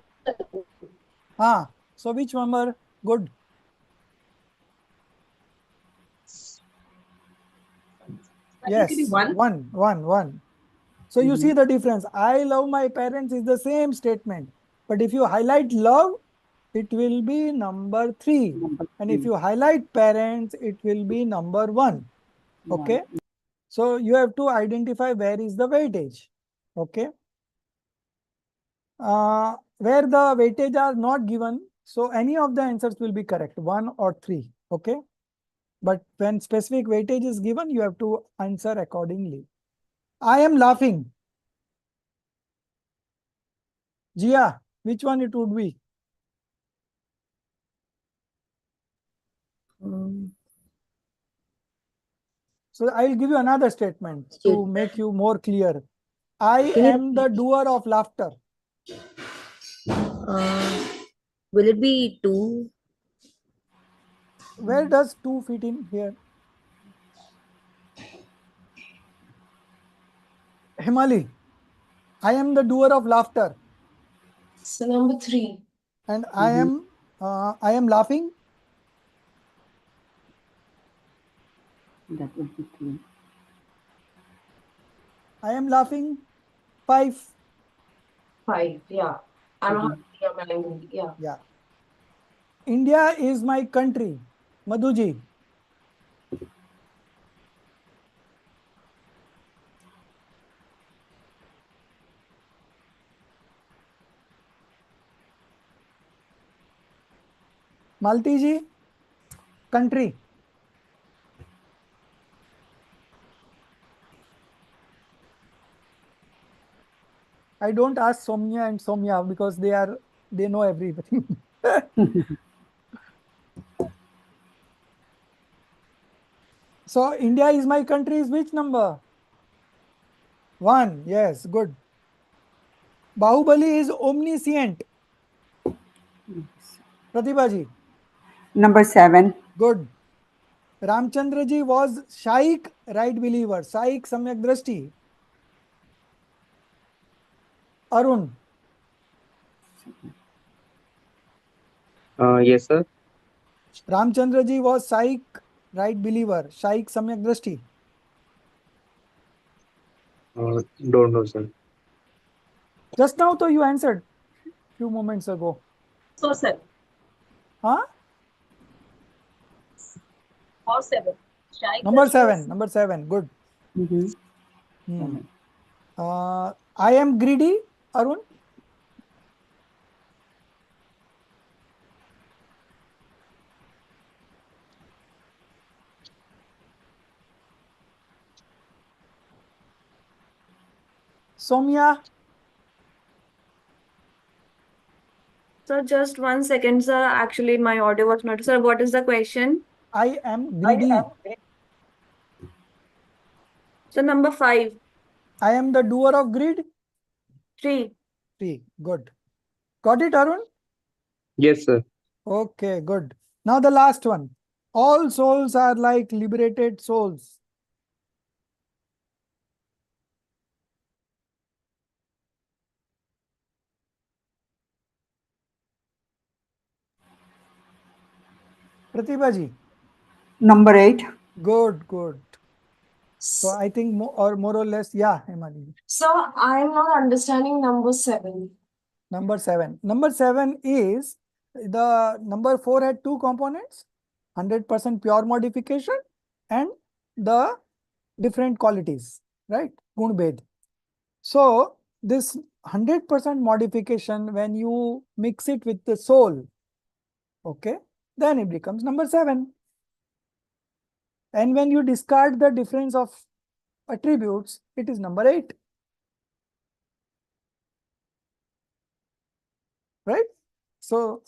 हाँ, so which number? Good. Yes, It will be 1. 1. So you see the difference. I love my parents is the same statement. But if you highlight love, it will be number 3. And if you highlight parents, it will be number 1. Okay. So you have to identify where is the weightage. Okay. Where the weightage are not given, so any of the answers will be correct, 1 or 3. Okay. But when specific weightage is given, you have to answer accordingly. I am laughing. Jia, which one it would be? So I will give you another statement to make you more clear. I am the doer of laughter. Will it be 2? Where does 2 fit in here? Himali, I am the doer of laughter. So number 3. And I am laughing. That would be 3. I am laughing. 5. 5. Yeah. I'm happy. Yeah. Yeah. India is my country. Madhuji. Maltiji. Country. I don't ask Somya and Somya because they know everything. So India is my country is which number? 1. Yes, good. Bahubali is omniscient. Pratibha ji. Number 7. Good. Ramchandra ji was Shaik, right believer. Shaik Samyak Drashti. Arun. Yes, sir. Ramchandra ji was Shaik, right believer. Shaik Samyak Drashti. Don't know, sir. Just now, though, you answered few moments ago. So 7 Huh? or 7. Shaik Number Drashti 7. is- Number 7. Good. Mm-hmm. I am greedy, Arun. Somya, Sir, just 1 second, sir. Actually, my audio was not. Sir, what is the question? I am greedy. So number 5, I am the doer of greed. 3. 3. Good. Got it, Arun? Yes, sir. Okay, good. Now the last one. All souls are like liberated souls. Pratibha ji. Number 8. Good, good. So I think more or less, yeah, Hemani. So I'm not understanding number 7. Number 7. Number 7 is the number 4 had two components, 100% pure modification and the different qualities, right? Gun Bhed. So this 100% modification, when you mix it with the soul, okay, then it becomes number 7. And when you discard the difference of attributes, it is number 8. Right? So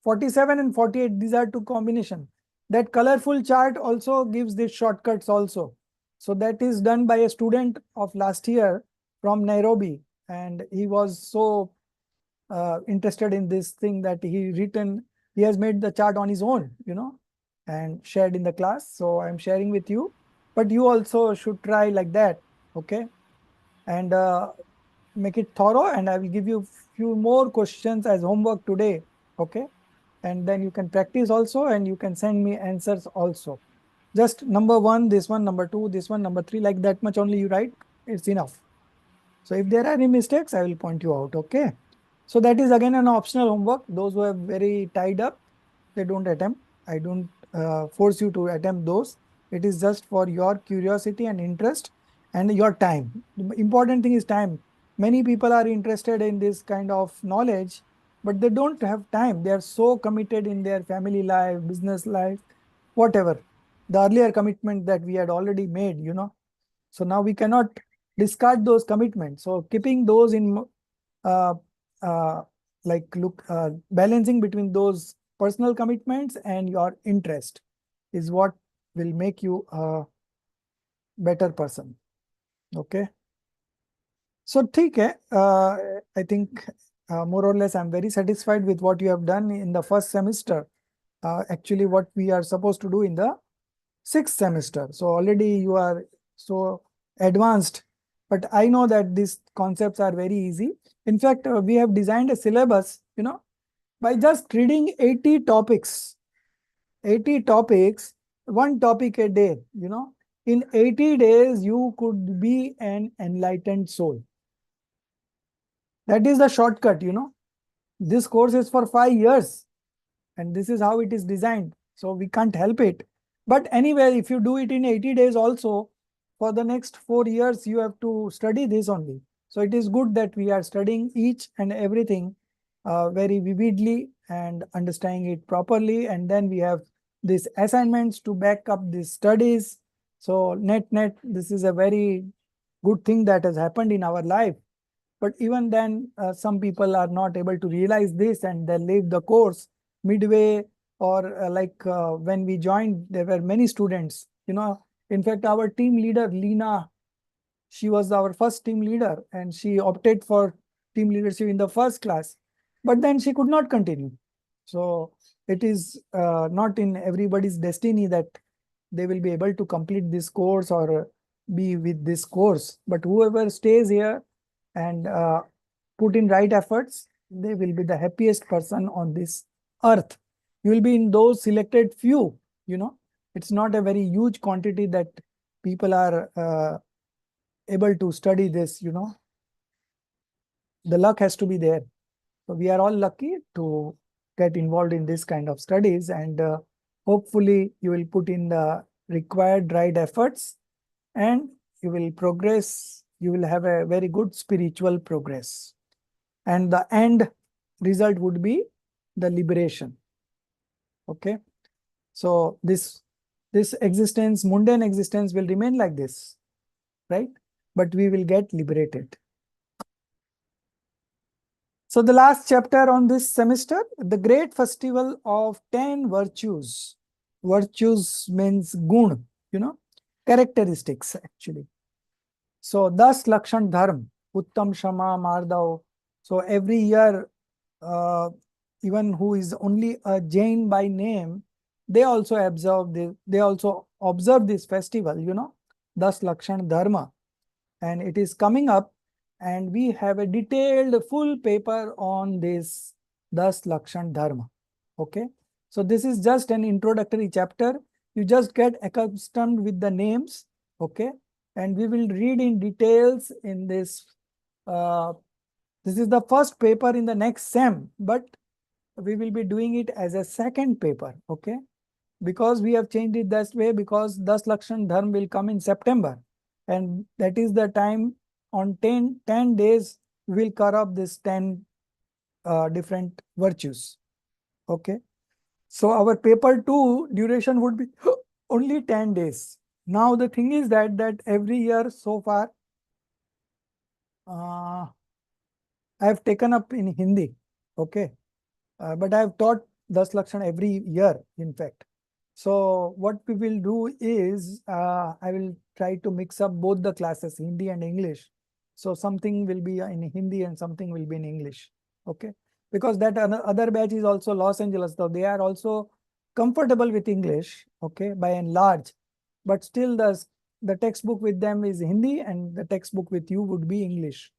47 and 48, these are two combination. That colorful chart also gives these shortcuts also. So that is done by a student of last year from Nairobi. And he was so interested in this thing that he has made the chart on his own, and shared in the class. So I'm sharing with you, but you also should try like that. Okay. And make it thorough, and I will give you few more questions as homework today. Okay. And then you can practice also, and you can send me answers also. Just number 1, this one, number 2, this one, number 3, like that much only you write. It's enough. So if there are any mistakes, I will point you out. Okay. So that is again an optional homework. Those who are very tied up, they don't attempt. I don't force you to attempt those. It is just for your curiosity and interest and your time. The important thing is time. Many people are interested in this kind of knowledge, but they don't have time. They are so committed in their family life, business life, whatever. The earlier commitment that we had already made, So now we cannot discard those commitments. So keeping those in, uh, uh, balancing between those personal commitments and your interest is what will make you a better person. Okay. So, ठीक I think more or less I'm very satisfied with what you have done in the first semester. Actually, what we are supposed to do in the 6th semester. So already you are so advanced, but I know that these concepts are very easy. In fact, we have designed a syllabus, by just reading 80 topics, 80 topics, one topic a day, in 80 days, you could be an enlightened soul. That is the shortcut, This course is for 5 years, and this is how it is designed. So we can't help it. But anyway, if you do it in 80 days also, for the next 4 years, you have to study this only. So it is good that we are studying each and everything very vividly and understanding it properly. And then we have these assignments to back up these studies. So net, this is a very good thing that has happened in our life. But even then, some people are not able to realize this and they leave the course midway, or when we joined, there were many students, in fact, our team leader, Leena, she was our first team leader and she opted for team leadership in the first class, but then she could not continue. So it is not in everybody's destiny that they will be able to complete this course or be with this course. But whoever stays here and put in right efforts, they will be the happiest person on this earth. You will be in those selected few, it's not a very huge quantity that people are able to study this, the luck has to be there. So we are all lucky to get involved in this kind of studies, and hopefully you will put in the required right efforts and you will progress. You will have a very good spiritual progress. And the end result would be the liberation. Okay. So this existence, mundane existence, will remain like this, right? But we will get liberated. So the last chapter on this semester, the great festival of 10 virtues. Virtues means gun, characteristics actually. So 10 Lakshan Dharm, Uttam, Shama, Mardav. So every year, even who is only a Jain by name, they also observe this festival, 10 Lakshan Dharma. And it is coming up, and we have a detailed full paper on this 10 Lakshan Dharma. Okay. So this is just an introductory chapter. You just get accustomed with the names. Okay. And we will read in details in this. This is the first paper in the next SEM, but we will be doing it as a second paper. Okay. Because we have changed it that way, because 10 Lakshan Dharma will come in September. And that is the time on 10 days, we will cover up this 10 different virtues. Okay. So our paper 2 duration would be only 10 days. Now the thing is that every year so far, I have taken up in Hindi. Okay. But I have taught 10 Lakshan every year, in fact. So what we will do is, I will try to mix up both the classes, Hindi and English. So something will be in Hindi and something will be in English. Okay. Because that other batch is also Los Angeles, though they are also comfortable with English, okay, by and large. But still the textbook with them is Hindi and the textbook with you would be English.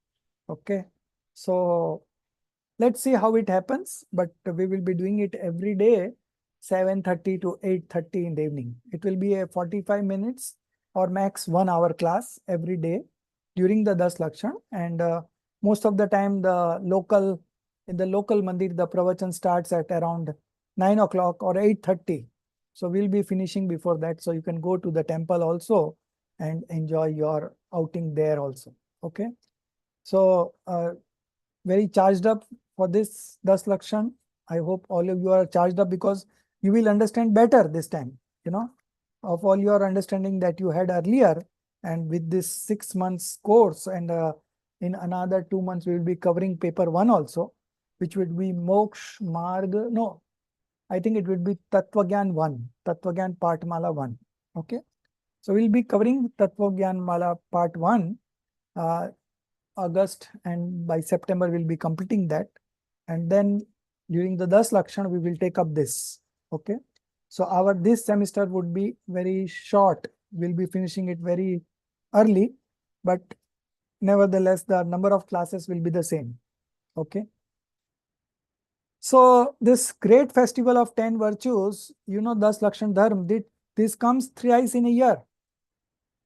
Okay. So let's see how it happens, but we will be doing it every day, 7:30 to 8:30 in the evening. It will be a 45 minutes or max 1 hour class every day during the 10 Lakshan. And most of the time, in the local mandir, the pravachan starts at around 9 o'clock or 8:30. So we'll be finishing before that. So you can go to the temple also and enjoy your outing there also. Okay. So very charged up for this 10 Lakshan. I hope all of you are charged up, because you will understand better this time, of all your understanding that you had earlier. And with this 6 months course, and in another 2 months, we will be covering paper 1 also, which would be Moksh Marg. No, I think it would be Tattvagyan 1, Tattvagyan Partmala 1. Okay. So we'll be covering Tattvagyan Mala part 1. August, and by September we'll be completing that. And then during the 10 Lakshan, we will take up this. Okay. So this semester would be very short. We'll be finishing it very early, but nevertheless, the number of classes will be the same. Okay. So this great festival of 10 virtues, 10 Lakshan Dharma, this comes thrice in a year.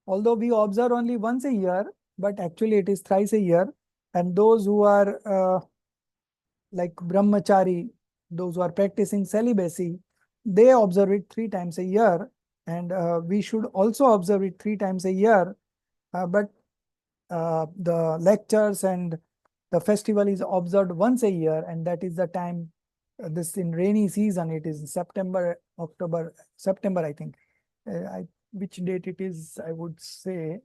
Although we observe only once a year, but actually it is thrice a year. And those who are like brahmachari, those who are practicing celibacy, they observe it 3 times a year. And we should also observe it 3 times a year. But the lectures and the festival is observed once a year, and that is the time, this in rainy season, it is September, I think. Which date it is, I would say.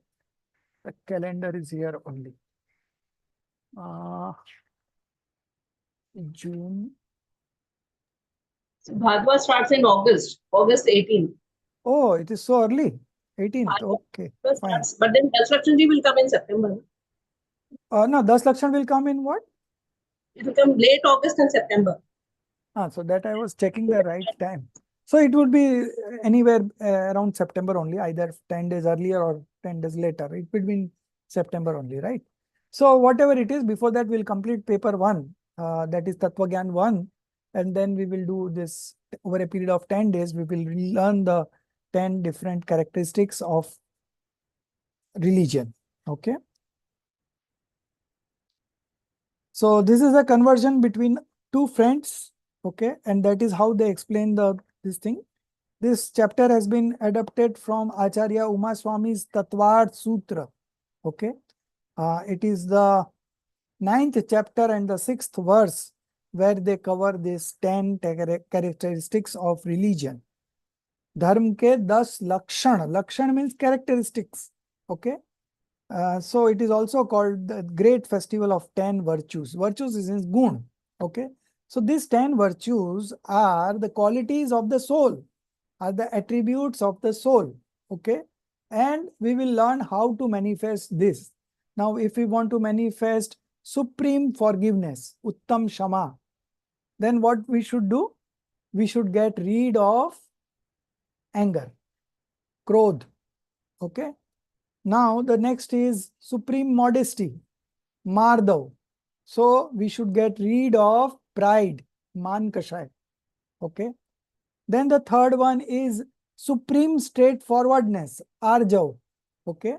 The calendar is here only. June. So Bhadwa starts in August 18th. Oh, it is so early. 18th. Bhadwa Okay, fine. starts, but then Dasrakshandi will come in September. No, Das Lakshan will come in what? It will come late August and September. So that I was checking the right time. So it would be anywhere around September only, either 10 days earlier or 10 days later. It would be in September only, right? So whatever it is, before that we'll complete paper 1, that is Tattva Gyan 1. And then we will do this over a period of 10 days. We will learn the 10 different characteristics of religion. Okay. So this is a conversion between two friends. Okay. And that is how they explain this thing. This chapter has been adapted from Acharya Uma Swami's Tattvarth Sutra. Okay. It is the 9th chapter and the 6th verse where they cover these 10 characteristics of religion. Dharm ke 10 lakshan. Lakshan means characteristics. Okay. So it is also called the great festival of 10 virtues. Virtues is in gun. Okay. So these 10 virtues are the qualities of the soul, are the attributes of the soul. Okay. And we will learn how to manifest this. Now, if we want to manifest supreme forgiveness, Uttam Shama, then what we should do? We should get rid of anger, krodh. Okay. Now, the next is supreme modesty, Mardav. So, we should get rid of pride, Man Kashay. Okay. Then the third one is supreme straightforwardness, Arjav. Okay.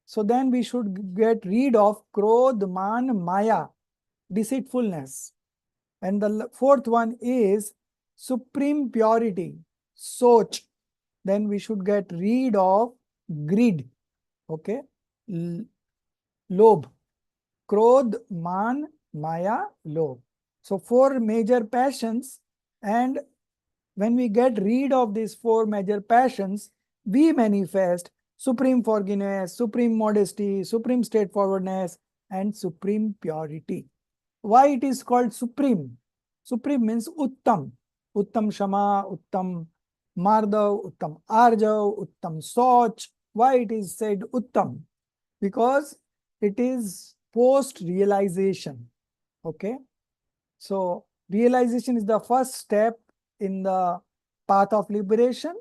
So, then we should get rid of Krodh, Man, Maya, deceitfulness. And the fourth one is supreme purity, Soch. Then we should get rid of greed. Okay. Lobh. Krodh, Man, Maya, Lobh. So 4 major passions, and when we get rid of these 4 major passions, we manifest supreme forgiveness, supreme modesty, supreme straightforwardness, and supreme purity. Why it is called supreme? Supreme means Uttam. Uttam Shama, Uttam Mardav, Uttam Arjav, Uttam Soch. Why it is said Uttam? Because it is post-realization. Okay. So realization is the first step in the path of liberation.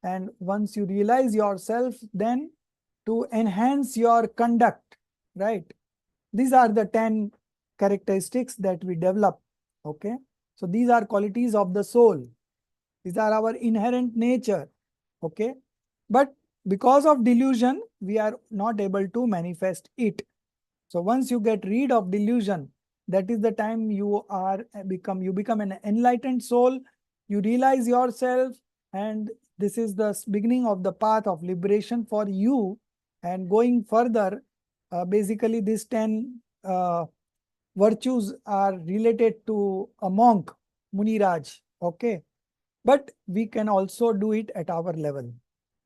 And once you realize yourself, then to enhance your conduct, right? These are the 10 characteristics that we develop. Okay. So these are qualities of the soul. These are our inherent nature. Okay. But because of delusion, we are not able to manifest it. So once you get rid of delusion, that is the time you become an enlightened soul. You realize yourself, and this is the beginning of the path of liberation for you. And going further, basically these 10 virtues are related to a monk, Muniraj. Okay. But we can also do it at our level.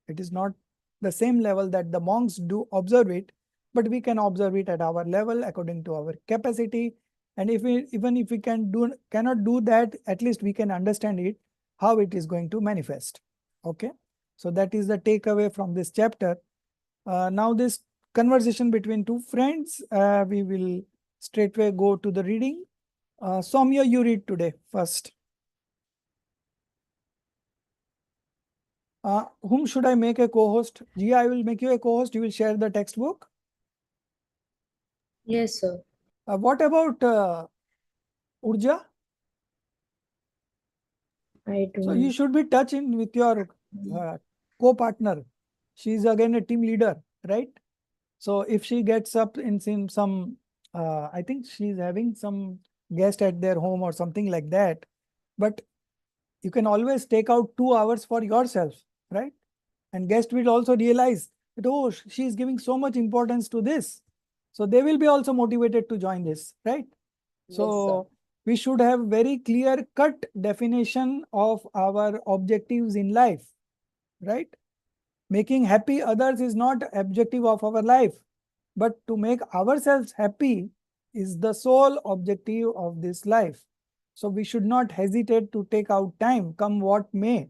It is not the same level that the monks do observe it, but we can observe it at our level according to our capacity. And even if we cannot do that, at least we can understand it, how it is going to manifest. Okay. So that is the takeaway from this chapter. Now this conversation between two friends, we will straightway go to the reading. Soumya, you read today first. Whom should I make a co-host? Jia, I will make you a co-host. You will share the textbook. Yes, sir. What about Urja? I So don't. you should be touching with your co-partner. She is again a team leader, right? So if she gets up in some, I think she's having some guest at their home or something like that. But you can always take out 2 hours for yourself, right? And guest will also realize that, oh, she is giving so much importance to this. So they will be also motivated to join this, right? So we should have very clear cut definition of our objectives in life, right? Making happy others is not objective of our life, but to make ourselves happy, is the sole objective of this life. So we should not hesitate to take out time, come what may.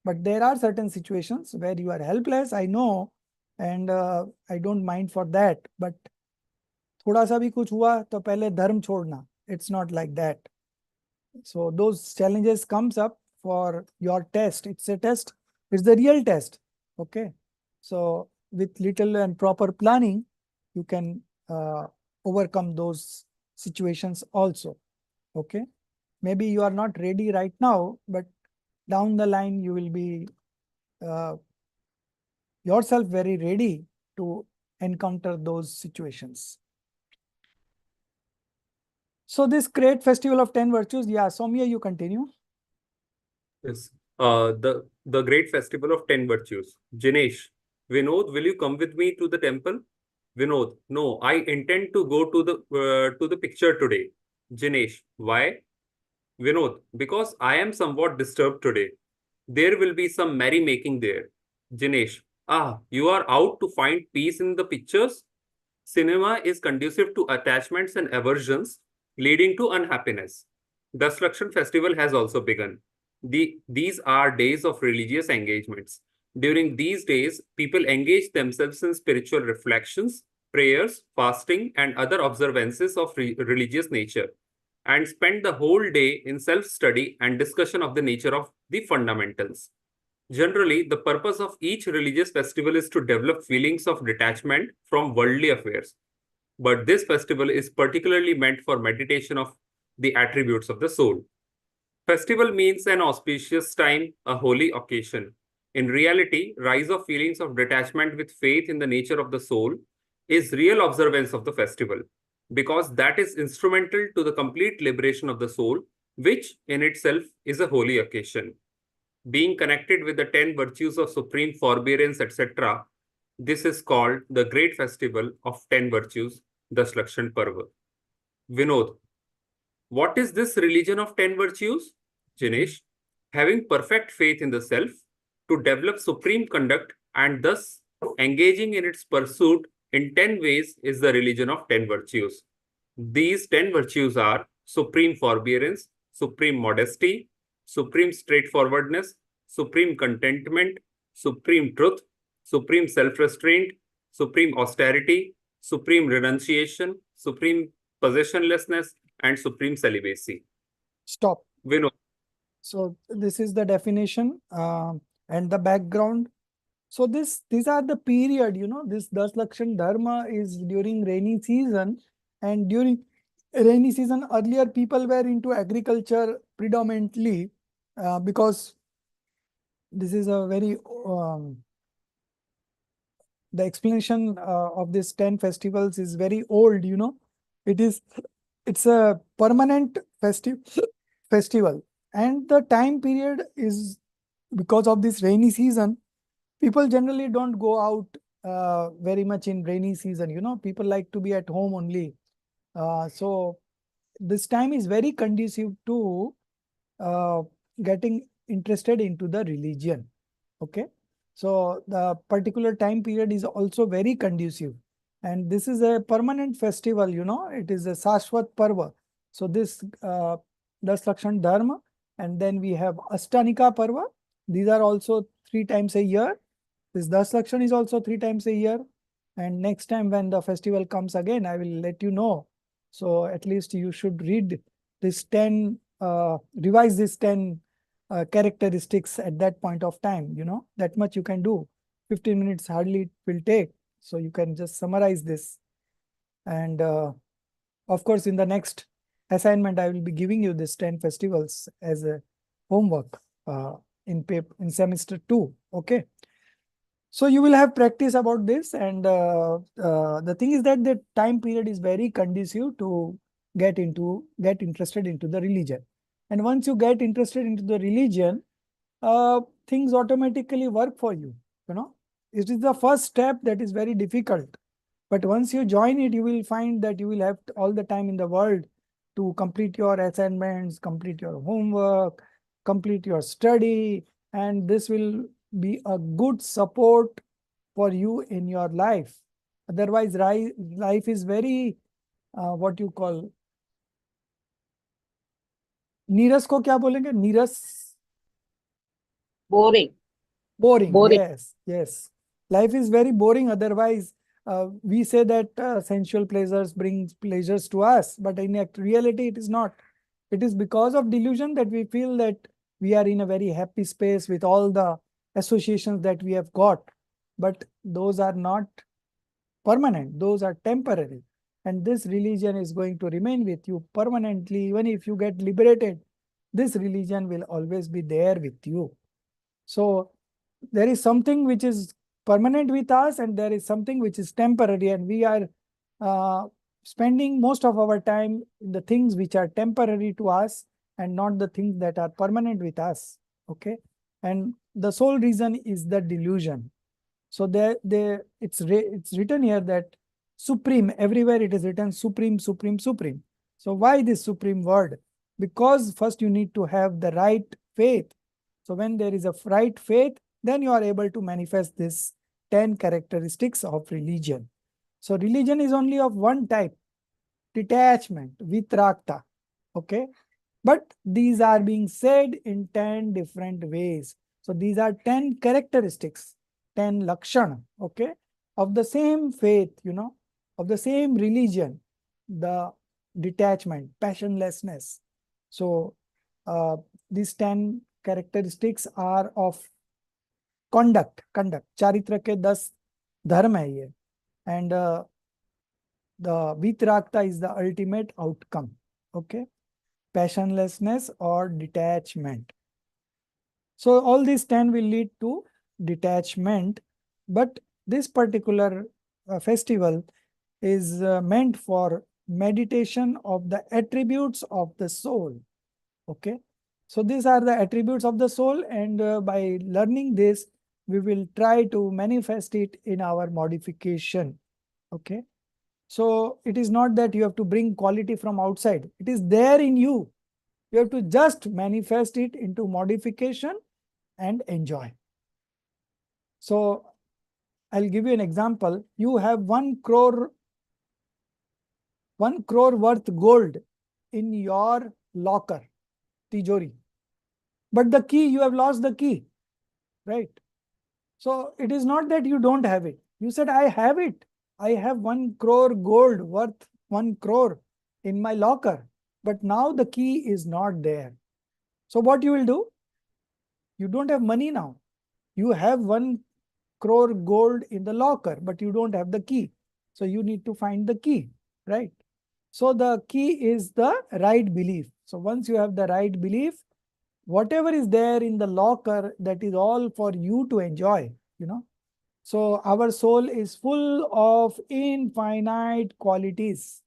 But there are certain situations where you are helpless, I know, and I don't mind for that. But थोड़ा सा भी कुछ हुआ तो पहले धर्म छोड़ना. It's not like that. So those challenges comes up for your test. It's a test. It's the real test. Okay. So with little and proper planning, you can overcome those situations also. Okay. Maybe you are not ready right now, but down the line you will be yourself very ready to encounter those situations. So this great festival of 10 virtues, yeah, Soumya, you continue. Yes. The great festival of 10 virtues. Jinesh, Vinod, will you come with me to the temple? Vinod, no, I intend to go to the picture today. Jinesh, why? Vinod, because I am somewhat disturbed today. There will be some merrymaking there. Jinesh, you are out to find peace in the pictures? Cinema is conducive to attachments and aversions, leading to unhappiness. The Destruction Festival has also begun. These are days of religious engagements. During these days, people engage themselves in spiritual reflections, prayers, fasting, and other observances of religious nature, and spend the whole day in self-study and discussion of the nature of the fundamentals. Generally, the purpose of each religious festival is to develop feelings of detachment from worldly affairs. But this festival is particularly meant for meditation of the attributes of the soul. Festival means an auspicious time, a holy occasion. In reality, rise of feelings of detachment with faith in the nature of the soul is real observance of the festival, because that is instrumental to the complete liberation of the soul, which in itself is a holy occasion. Being connected with the 10 virtues of supreme forbearance, etc., this is called the great festival of 10 virtues, the Lakshan Parva. Vinod, what is this religion of 10 virtues? Jinesh, having perfect faith in the self to develop supreme conduct and thus engaging in its pursuit in 10 ways is the religion of 10 virtues. These 10 virtues are supreme forbearance, supreme modesty, supreme straightforwardness, supreme contentment, supreme truth, supreme self-restraint, supreme austerity, supreme renunciation, supreme possessionlessness, and supreme celibacy. Stop. Vinod. So this is the definition and the background. So these are the period, this Das Lakshan Dharma is during rainy season, and during rainy season earlier people were into agriculture predominantly because this is a very the explanation of this 10 festivals is very old, it's a permanent festival, and the time period is because of this rainy season. People generally don't go out very much in rainy season, people like to be at home only. So this time is very conducive to getting interested into the religion. Okay. So the particular time period is also very conducive. And this is a permanent festival, it is a Sashwat Parva. So this Das Lakshan Dharma, and then we have Ashtanika Parva. These are also 3 times a year. This Das Lakshan is also 3 times a year. And next time when the festival comes again, I will let you know. So at least you should read this 10, revise this 10 characteristics at that point of time, that much you can do. 15 minutes hardly it will take. So you can just summarize this. And of course, in the next assignment, I will be giving you this 10 festivals as a homework in semester 2. Okay. So you will have practice about this, and the thing is that the time period is very conducive to get interested into the religion. And once you get interested into the religion, things automatically work for you. It is the first step that is very difficult. But once you join it, you will find that you will have all the time in the world to complete your assignments, complete your homework, complete your study, and this will be a good support for you in your life. Otherwise, life is very what you call, नीरस को क्या बोलेंगे? नीरस, Boring. boring. Boring. Yes. Life is very boring. Otherwise, we say that sensual pleasures brings pleasures to us, but in reality, it is not. It is because of delusion that we feel that we are in a very happy space with all the associations that we have got. But those are not permanent. Those are temporary. And this religion is going to remain with you permanently. Even if you get liberated, this religion will always be there with you. So there is something which is permanent with us, and there is something which is temporary, and we are spending most of our time in the things which are temporary to us and not the things that are permanent with us. Okay. And the sole reason is the delusion. So it's written here that supreme, everywhere it is written supreme, supreme, supreme. So why this supreme word? Because first you need to have the right faith. So when there is a right faith, then you are able to manifest this 10 characteristics of religion. So religion is only of one type, detachment, vitrakta. Okay. But these are being said in 10 different ways. So these are 10 characteristics, 10 lakshana, okay, of the same faith, of the same religion, the detachment, passionlessness. So these 10 characteristics are of conduct. Charitra ke 10 dharma hai ye. And the vitrakta is the ultimate outcome. Okay. Passionlessness or detachment. So all these 10 will lead to detachment, but this particular festival is meant for meditation of the attributes of the soul. Okay. So these are the attributes of the soul, and by learning this, we will try to manifest it in our modification. Okay. So it is not that you have to bring quality from outside. It is there in you. You have to just manifest it into modification and enjoy. So I'll give you an example. You have 1 crore worth gold in your locker, tijori. But the key, you have lost the key, right? So it is not that you don't have it. You said, I have it. I have 1 crore gold worth 1 crore in my locker. But now the key is not there. So what you will do? You don't have money now. You have 1 crore gold in the locker, but you don't have the key. So you need to find the key, right? So the key is the right belief. So once you have the right belief, whatever is there in the locker, that is all for you to enjoy, So our soul is full of infinite qualities,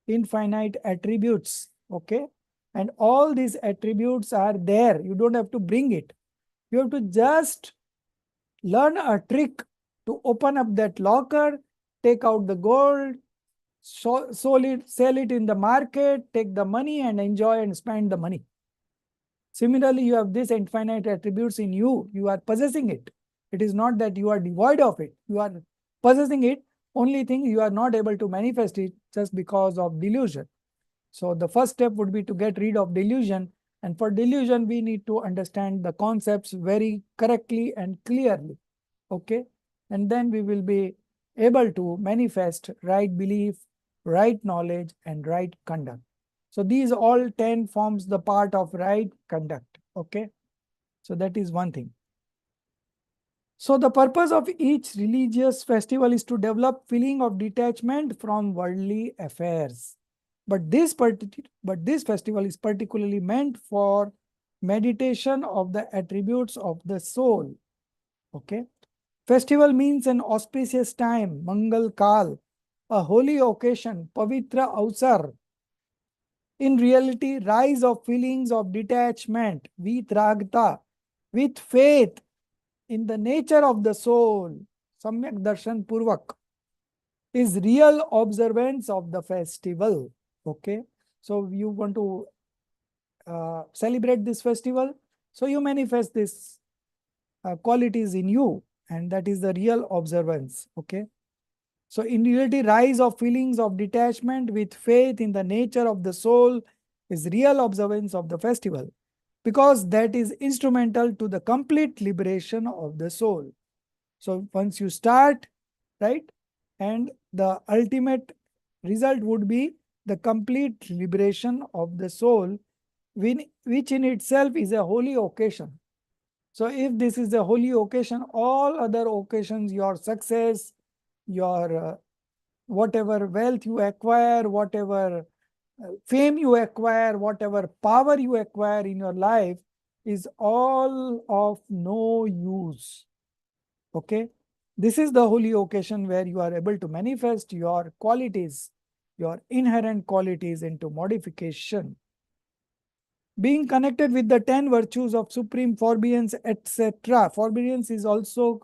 infinite attributes, okay? And all these attributes are there. You don't have to bring it. You have to just learn a trick to open up that locker, take out the gold, sell it in the market, take the money and enjoy and spend the money. Similarly, you have these infinite attributes in you. You are possessing it. It is not that you are devoid of it. You are possessing it. Only thing, you are not able to manifest it just because of delusion. So the first step would be to get rid of delusion. And for delusion, we need to understand the concepts very correctly and clearly. Okay. And then we will be able to manifest right belief, right knowledge, and right conduct. So these all 10 forms the part of right conduct. Okay. So that is one thing. So the purpose of each religious festival is to develop feeling of detachment from worldly affairs. But this festival is particularly meant for meditation of the attributes of the soul. Okay. Festival means an auspicious time, Mangal Kal, a holy occasion, Pavitra Avsar. In reality, rise of feelings of detachment, vitragta, with faith in the nature of the soul, Samyak Darshan Purvak, is real observance of the festival. Okay. So you want to celebrate this festival. So you manifest this qualities in you, and that is the real observance. Okay. So in reality, rise of feelings of detachment with faith in the nature of the soul is real observance of the festival, because that is instrumental to the complete liberation of the soul. So once you start, right, and the ultimate result would be the complete liberation of the soul, which in itself is a holy occasion. So if this is a holy occasion, all other occasions, your success, your whatever wealth you acquire, whatever fame you acquire, whatever power you acquire in your life is all of no use. Okay? This is the holy occasion where you are able to manifest your qualities, your inherent qualities into modification. Being connected with the 10 virtues of supreme forbearance, etc. Forbearance is also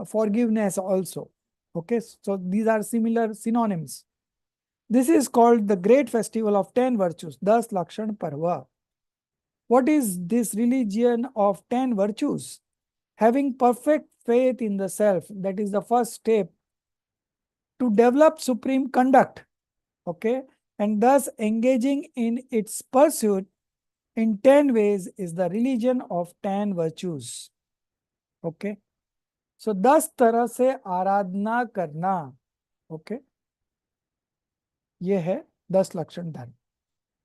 forgiveness also. Okay, so these are similar synonyms. This is called the great festival of 10 virtues, Das Lakshan Parva. What is this religion of 10 virtues? Having perfect faith in the self, that is the first step to develop supreme conduct, okay, and thus engaging in its pursuit in 10 ways is the religion of 10 virtues. Okay, so 10 तरह से आराधना करना, okay, ये है 10 लक्षण धर्म.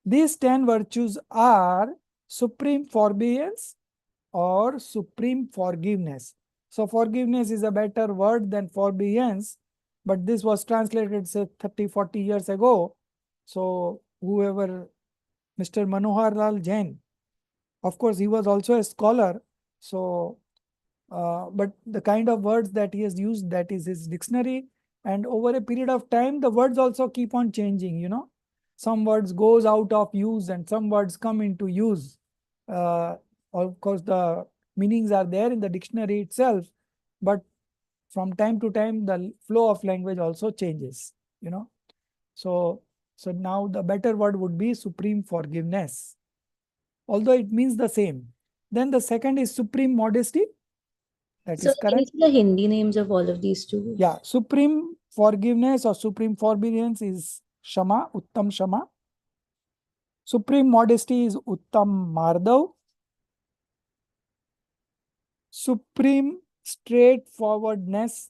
These 10 virtues are supreme forbearance or supreme forgiveness. So forgiveness is a better word than forbearance, but this was translated say 30, 40 years ago. So whoever, Mr. Manohar Lal Jain, of course, he was also a scholar. So, but the kind of words that he has used, that is his dictionary. And over a period of time, the words also keep on changing, you know. Some words goes out of use and some words come into use. Of course, the meanings are there in the dictionary itself, but from time to time, the flow of language also changes, you know. So now the better word would be supreme forgiveness, although it means the same. Then the second is supreme modesty. That So is can you correct. see the Hindi names of all of these two? Yeah, supreme forgiveness or supreme forbearance is Shama, Uttam Shama. Supreme modesty is Uttam Mardav. Supreme straightforwardness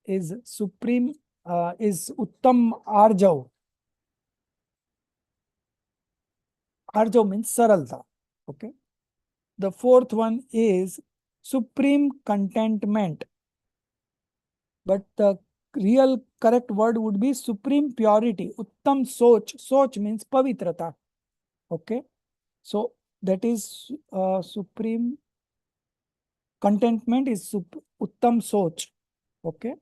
is Uttam Arjav. Arjav means saralta. Okay. The fourth one is supreme contentment. But the real correct word would be supreme purity. Uttam Soch. Soch means pavitrata. Okay. So that is supreme contentment is Uttam Soch. Okay.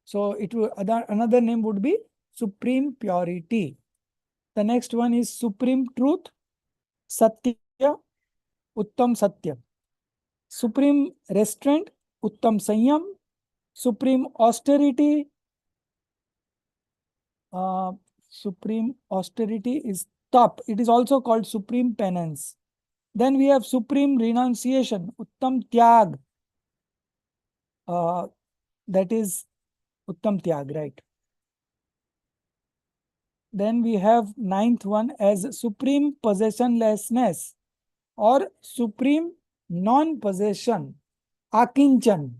So it will another name would be supreme purity. The next one is supreme truth, Satya, Uttam Satya. Supreme restraint, Uttam Sanyam. Supreme austerity, supreme austerity is tap. It is also called supreme penance. Then we have supreme renunciation, Uttam Tyag. That is Uttam Tyag, right? Then we have ninth one as supreme possessionlessness or supreme non-possession, Akinchan.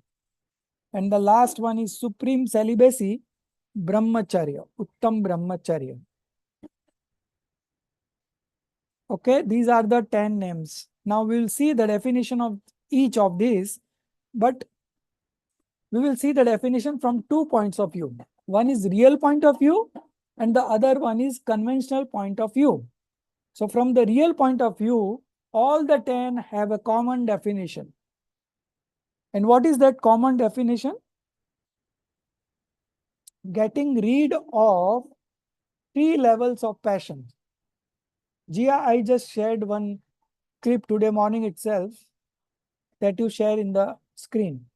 And the last one is supreme celibacy, Brahmacharya, Uttam Brahmacharya. Okay, these are the 10 names. Now we will see the definition of each of these, but we will see the definition from 2 points of view. One is real point of view and the other one is conventional point of view. So from the real point of view, all the 10 have a common definition. And what is that common definition? Getting rid of 3 levels of passion. Gia, I just shared one clip today morning itself that you share in the screen.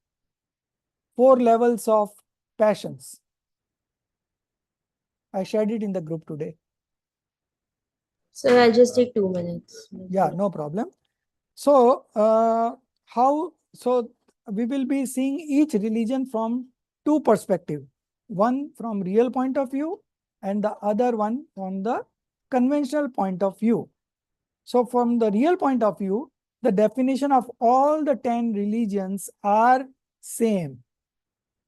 4 levels of passions. I shared it in the group today. So I'll just take 2 minutes. Yeah, no problem. So, so we will be seeing each religion from 2 perspectives. one from real point of view and the other one from the conventional point of view. So from the real point of view, the definition of all the 10 religions are same.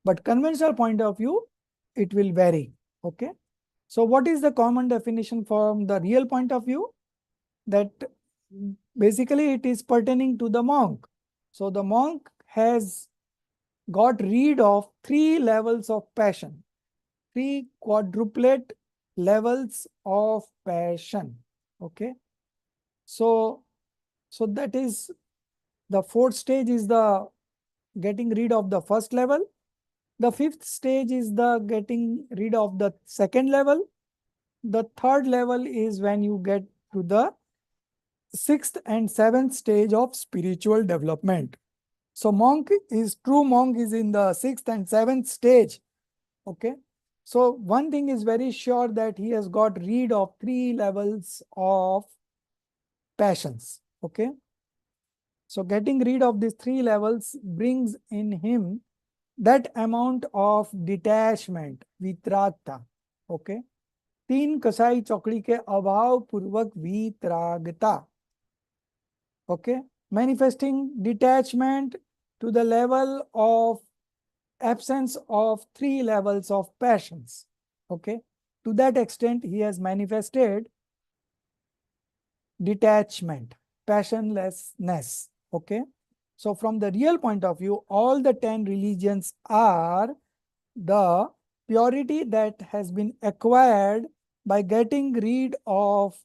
But conventional point of view, it will vary. Okay. So what is the common definition from the real point of view? That basically it is pertaining to the monk. So the monk has got rid of 3 levels of passion, 3 quadruplet levels of passion. Okay. So that is the 4th stage is the getting rid of the first level. The 5th stage is the getting rid of the 2nd level. The 3rd level is when you get to the 6th and 7th stage of spiritual development. So true monk is in the 6th and 7th stage. Okay. So one thing is very sure that he has got rid of 3 levels of passions. Okay. So getting rid of these 3 levels brings in him that amount of detachment, vitragta. Okay. 3 कसाई चौकड़ी के अभाव पूर्वक वित्रागता. Okay. Manifesting detachment to the level of absence of 3 levels of passions. Okay. To that extent, he has manifested detachment, passionlessness. Okay. So from the real point of view, all the 10 religions are the purity that has been acquired by getting rid of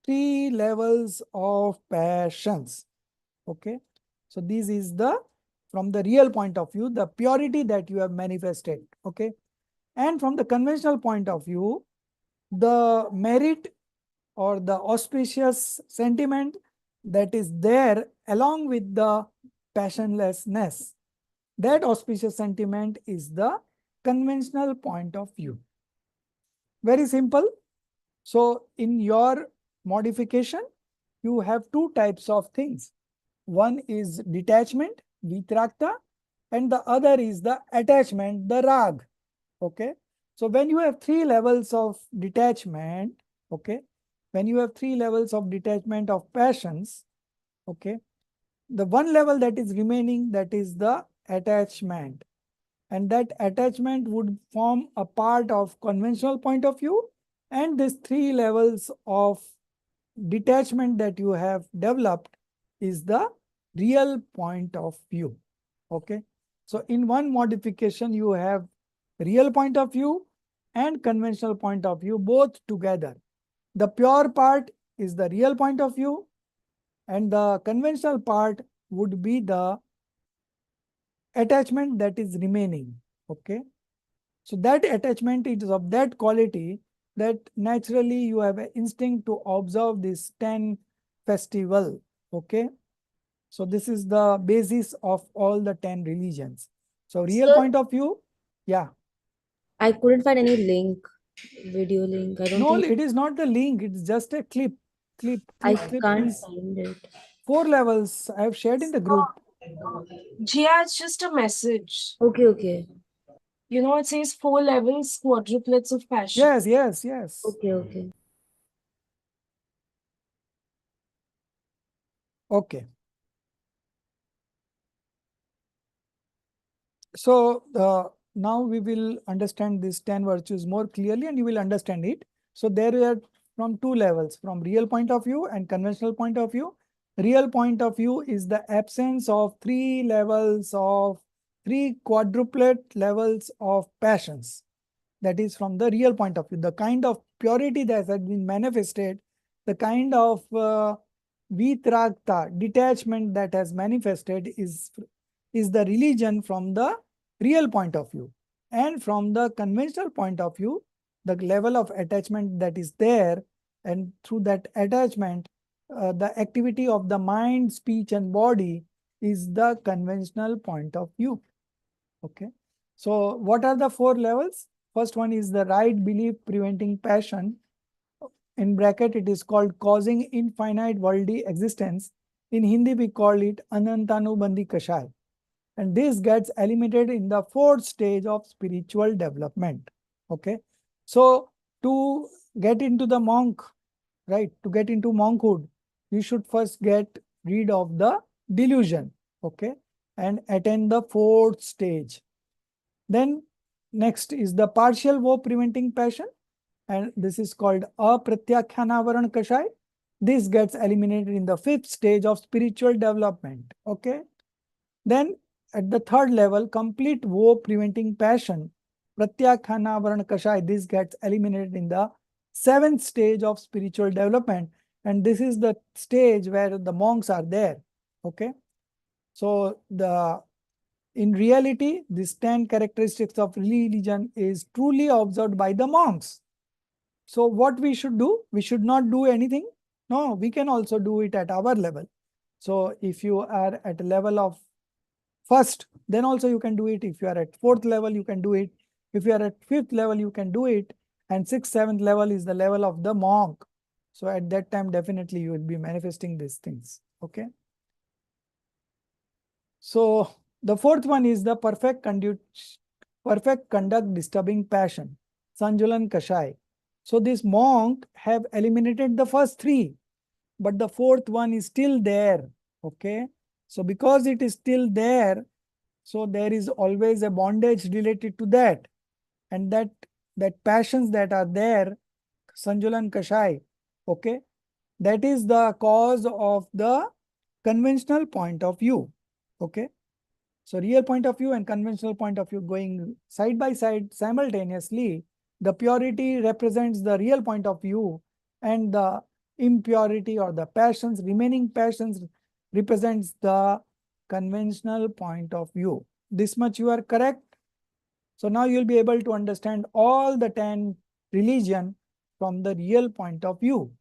3 levels of passions. Okay. So this is from the real point of view, the purity that you have manifested. Okay. And from the conventional point of view, the merit or the auspicious sentiment that is there along with the passionlessness. That auspicious sentiment is the conventional point of view. Very simple. So in your modification, you have 2 types of things. One is detachment, vitrakta, and the other is the attachment, the rag. Okay. So when you have 3 levels of detachment, okay, when you have 3 levels of detachment of passions, okay, the one level that is remaining, that is the attachment. And that attachment would form a part of conventional point of view. And these 3 levels of detachment that you have developed is the real point of view. Okay. So in one modification, you have real point of view and conventional point of view both together. The pure part is the real point of view, and the conventional part would be the attachment that is remaining. Okay. So that attachment is of that quality that naturally you have an instinct to observe this 10 festival. Okay. So this is the basis of all the 10 religions. So real Sir, point of view, yeah. I couldn't find any link, video link. I don't No, think it is not the link. It's just a clip. I Clip can't is find it. 4 levels. I have shared in the group. Jia, it's just a message. Okay, okay. You know, it says 4 levels, quadruplets of passion. Yes, yes, yes. Okay, okay. Okay. So now we will understand these 10 virtues more clearly and you will understand it. So there are from 2 levels, from real point of view and conventional point of view. Real point of view is the absence of 3 levels of 3 quadruplet levels of passions. That is from the real point of view. The kind of purity that has been manifested, the kind of vitragta, detachment that has manifested is the religion from the real point of view. And from the conventional point of view, the level of attachment that is there, and through that attachment, the activity of the mind, speech, and body is the conventional point of view. Okay. So what are the 4 levels? First one is the right belief preventing passion. In bracket, it is called causing infinite worldly existence. In Hindi, we call it Anantanubandhi Kashai. And this gets eliminated in the fourth stage of spiritual development. Okay. So to get into the monk, right, to get into monkhood, you should first get rid of the delusion. Okay. And attain the fourth stage. Then next is the partial woe preventing passion. And this is called apratyakhyanavaran kashai. This gets eliminated in the fifth stage of spiritual development. Okay. Then at the third level, complete woe preventing passion, pratyakhanavaran kashai, this gets eliminated in the seventh stage of spiritual development. And this is the stage where the monks are there. Okay. So in reality, these 10 characteristics of religion is truly observed by the monks. So what we should do? We should not do anything. No, we can also do it at our level. So if you are at a level of first, then also you can do it. If you are at fourth level, you can do it. If you are at fifth level, you can do it. And sixth, seventh level is the level of the monk. So at that time, definitely you will be manifesting these things. Okay. So the fourth one is the perfect conduct disturbing passion, Sanjulan Kashai. So this monk have eliminated the first three, but the fourth one is still there. Okay. So because it is still there, so there is always a bondage related to that. And that passions that are there, Sanjulan Kashai, okay, that is the cause of the conventional point of view. Okay. So real point of view and conventional point of view going side by side simultaneously, the purity represents the real point of view and the impurity or the passions, remaining passions represents the conventional point of view. This much you are correct. So now you'll be able to understand all the 10 religion from the real point of view.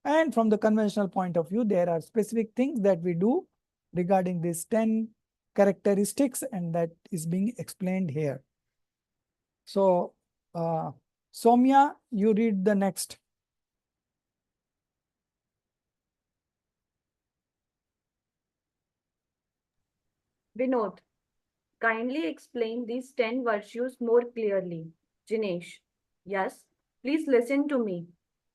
And from the conventional point of view, there are specific things that we do regarding these 10 characteristics, and that is being explained here. So, Soumya, you read the next. Vinod, kindly explain these 10 virtues more clearly. Jinesh, yes, please listen to me.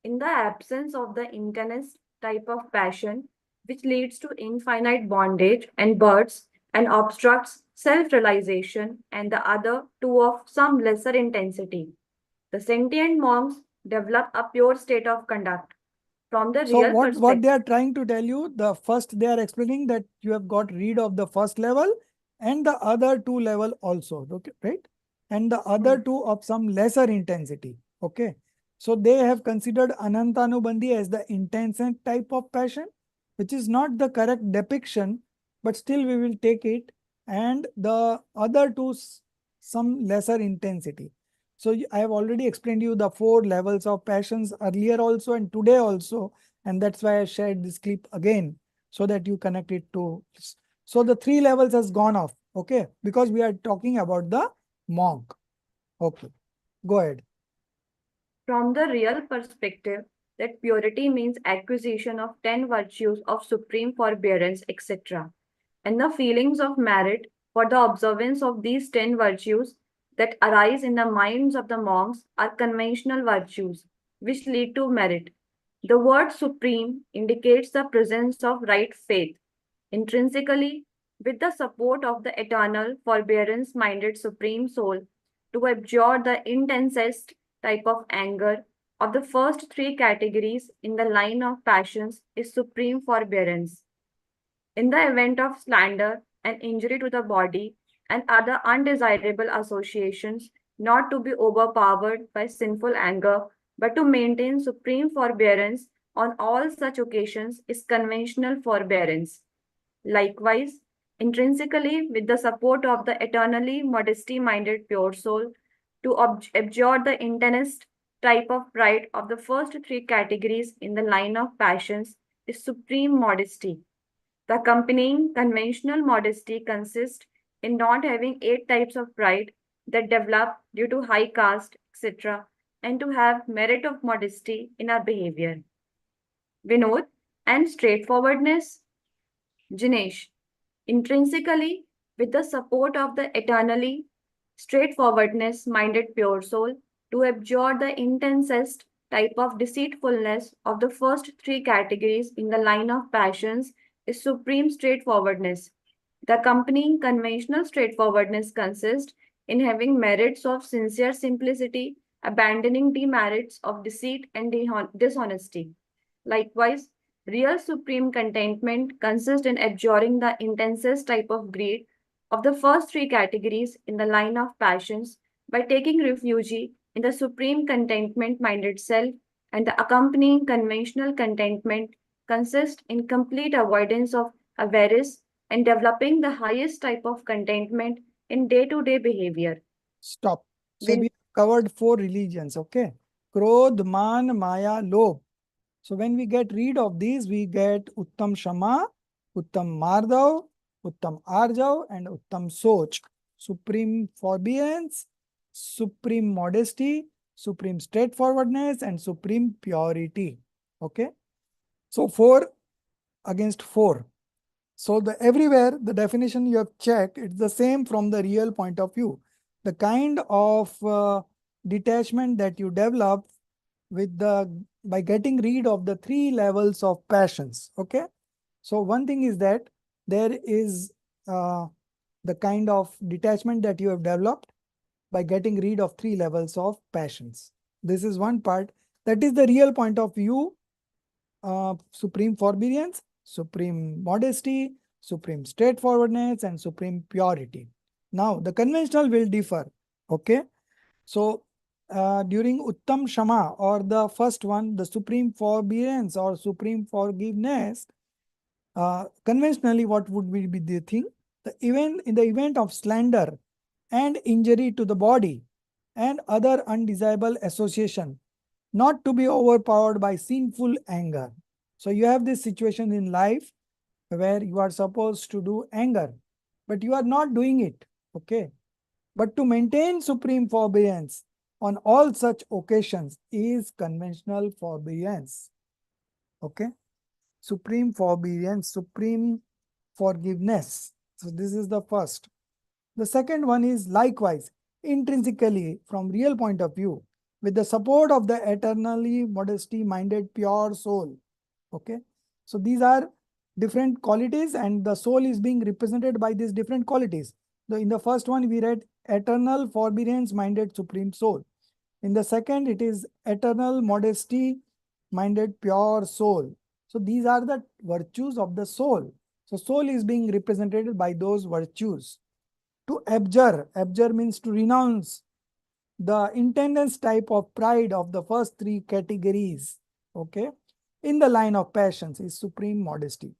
In the absence of the intense type of passion, which leads to infinite bondage and births and obstructs self realization, and the other two of some lesser intensity, the sentient monks develop a pure state of conduct. From the So real what perspective, they are trying to tell you, the first they are explaining that you have got rid of the first level and the other two level also, okay, right? And the other two of some lesser intensity, okay? So they have considered Anantanubandhi as the intense type of passion, which is not the correct depiction, but still we will take it. And the other two, some lesser intensity. So I have already explained you the 4 levels of passions earlier also and today also. And that's why I shared this clip again, so that you connect it to. So the 3 levels has gone off, okay? Because we are talking about the monk. Okay, go ahead. from the real perspective, that purity means acquisition of 10 virtues of supreme forbearance, etc., and the feelings of merit for the observance of these 10 virtues that arise in the minds of the monks are conventional virtues, which lead to merit. The word supreme indicates the presence of right faith. Intrinsically, with the support of the eternal, forbearance minded Supreme Soul, to abjure the intensest type of anger of the first 3 categories in the line of passions is supreme forbearance. In the event of slander and injury to the body and other undesirable associations, not to be overpowered by sinful anger, but to maintain supreme forbearance on all such occasions is conventional forbearance. Likewise, intrinsically, with the support of the eternally modesty minded pure soul, to abjure the intensest type of pride of the first 3 categories in the line of passions is supreme modesty. The accompanying conventional modesty consists in not having 8 types of pride that develop due to high caste, etc., and to have merit of modesty in our behavior. Vinod, and straightforwardness. Jinesh, intrinsically, with the support of the eternally straightforwardness minded pure soul, to abjure the intensest type of deceitfulness of the first three categories in the line of passions is supreme straightforwardness. The accompanying conventional straightforwardness consists in having merits of sincere simplicity, abandoning demerits of deceit and dishonesty. Likewise, real supreme contentment consists in abjuring the intensest type of greed of the first three categories in the line of passions by taking refuge in the supreme contentment minded self, and the accompanying conventional contentment consists in complete avoidance of avarice and developing the highest type of contentment in day to day behavior. Stop. So we covered 4 religions, okay? Krodh, Man, Maya, Lobh. So when we get rid of these, we get Uttam Shama, Uttam Mardhav, Uttam Arjav, and Uttam Soch. Supreme forbearance, supreme modesty, supreme straightforwardness, and supreme purity. Okay. So 4 against 4. So everywhere the definition you have checked, it's the same from the real point of view. The kind of detachment that you develop with by getting rid of the 3 levels of passions. Okay. So one thing is that there is the kind of detachment that you have developed by getting rid of 3 levels of passions. This is one part. That is the real point of view. Supreme forbearance, supreme modesty, supreme straightforwardness, and supreme purity. Now, the conventional will differ. Okay. So, during Uttam Shama, or the first one, the supreme forbearance or supreme forgiveness, conventionally, what would be the thing? In the event of slander and injury to the body and other undesirable association, not to be overpowered by sinful anger. So you have this situation in life where you are supposed to do anger, but you are not doing it. Okay. But to maintain supreme forbearance on all such occasions is conventional forbearance. Okay. Supreme forbearance, supreme forgiveness. So this is the first. The second one is likewise, intrinsically from real point of view, with the support of the eternally modesty minded pure soul. Okay. So these are different qualities and the soul is being represented by these different qualities. In the first one, we read eternal forbearance minded supreme soul. In the second, it is eternal modesty minded pure soul. So these are the virtues of the soul. So soul is being represented by those virtues. To abjure means to renounce the intense type of pride of the first 3 categories. Okay. In the line of passions is supreme modesty.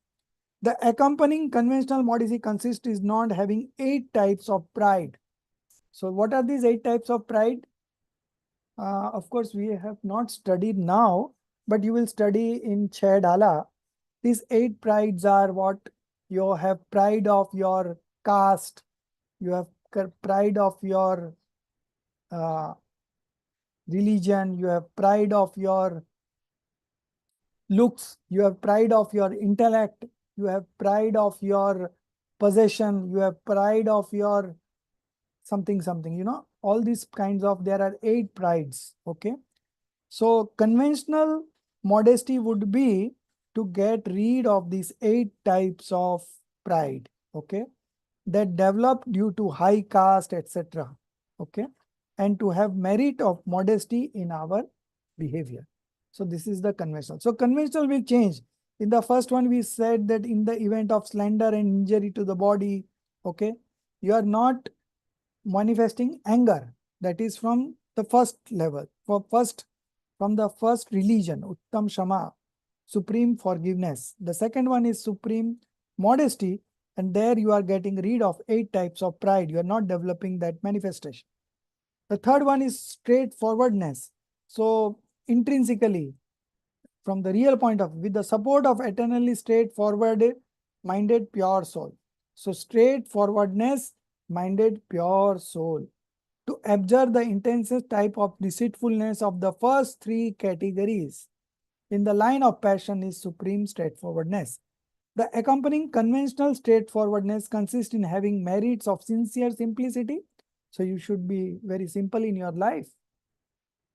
The accompanying conventional modesty consists is not having 8 types of pride. So what are these 8 types of pride? Of course, we have not studied now, but you will study in Chaydala. These 8 prides are what? You have pride of your caste, you have pride of your religion, you have pride of your looks, you have pride of your intellect, you have pride of your possession, you have pride of your something, all these kinds of, there are 8 prides. Okay. So conventional modesty would be to get rid of these 8 types of pride. Okay. That develop due to high caste, etc. Okay. And to have merit of modesty in our behavior. So this is the conventional. So conventional will change. In the first one, we said that in the event of slander and injury to the body, okay, you are not manifesting anger. That is from the first level, from the first religion, Uttam Shama, supreme forgiveness. The second one is supreme modesty, and there you are getting rid of 8 types of pride. You are not developing that manifestation. The third one is straightforwardness. So intrinsically, from the real point of view, with the support of eternally straightforward minded pure soul. So straightforwardness minded pure soul. To abjure the intensest type of deceitfulness of the first 3 categories in the line of passion is supreme straightforwardness. The accompanying conventional straightforwardness consists in having merits of sincere simplicity. So you should be very simple in your life.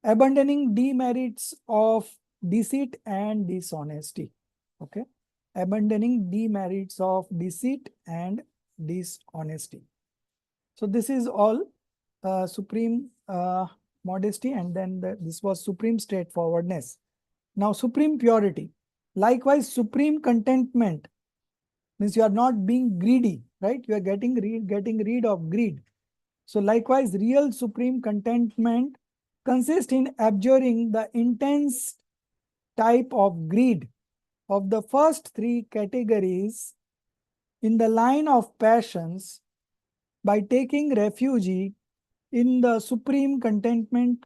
Abandoning demerits of deceit and dishonesty. Okay. Abandoning demerits of deceit and dishonesty. So this is all supreme modesty, and then this was supreme straightforwardness. Now supreme purity. Likewise, supreme contentment means you are not being greedy, right? You are getting rid of greed. So likewise, real supreme contentment consists in abjuring the intense type of greed of the first three categories in the line of passions by taking refuge in the supreme contentment,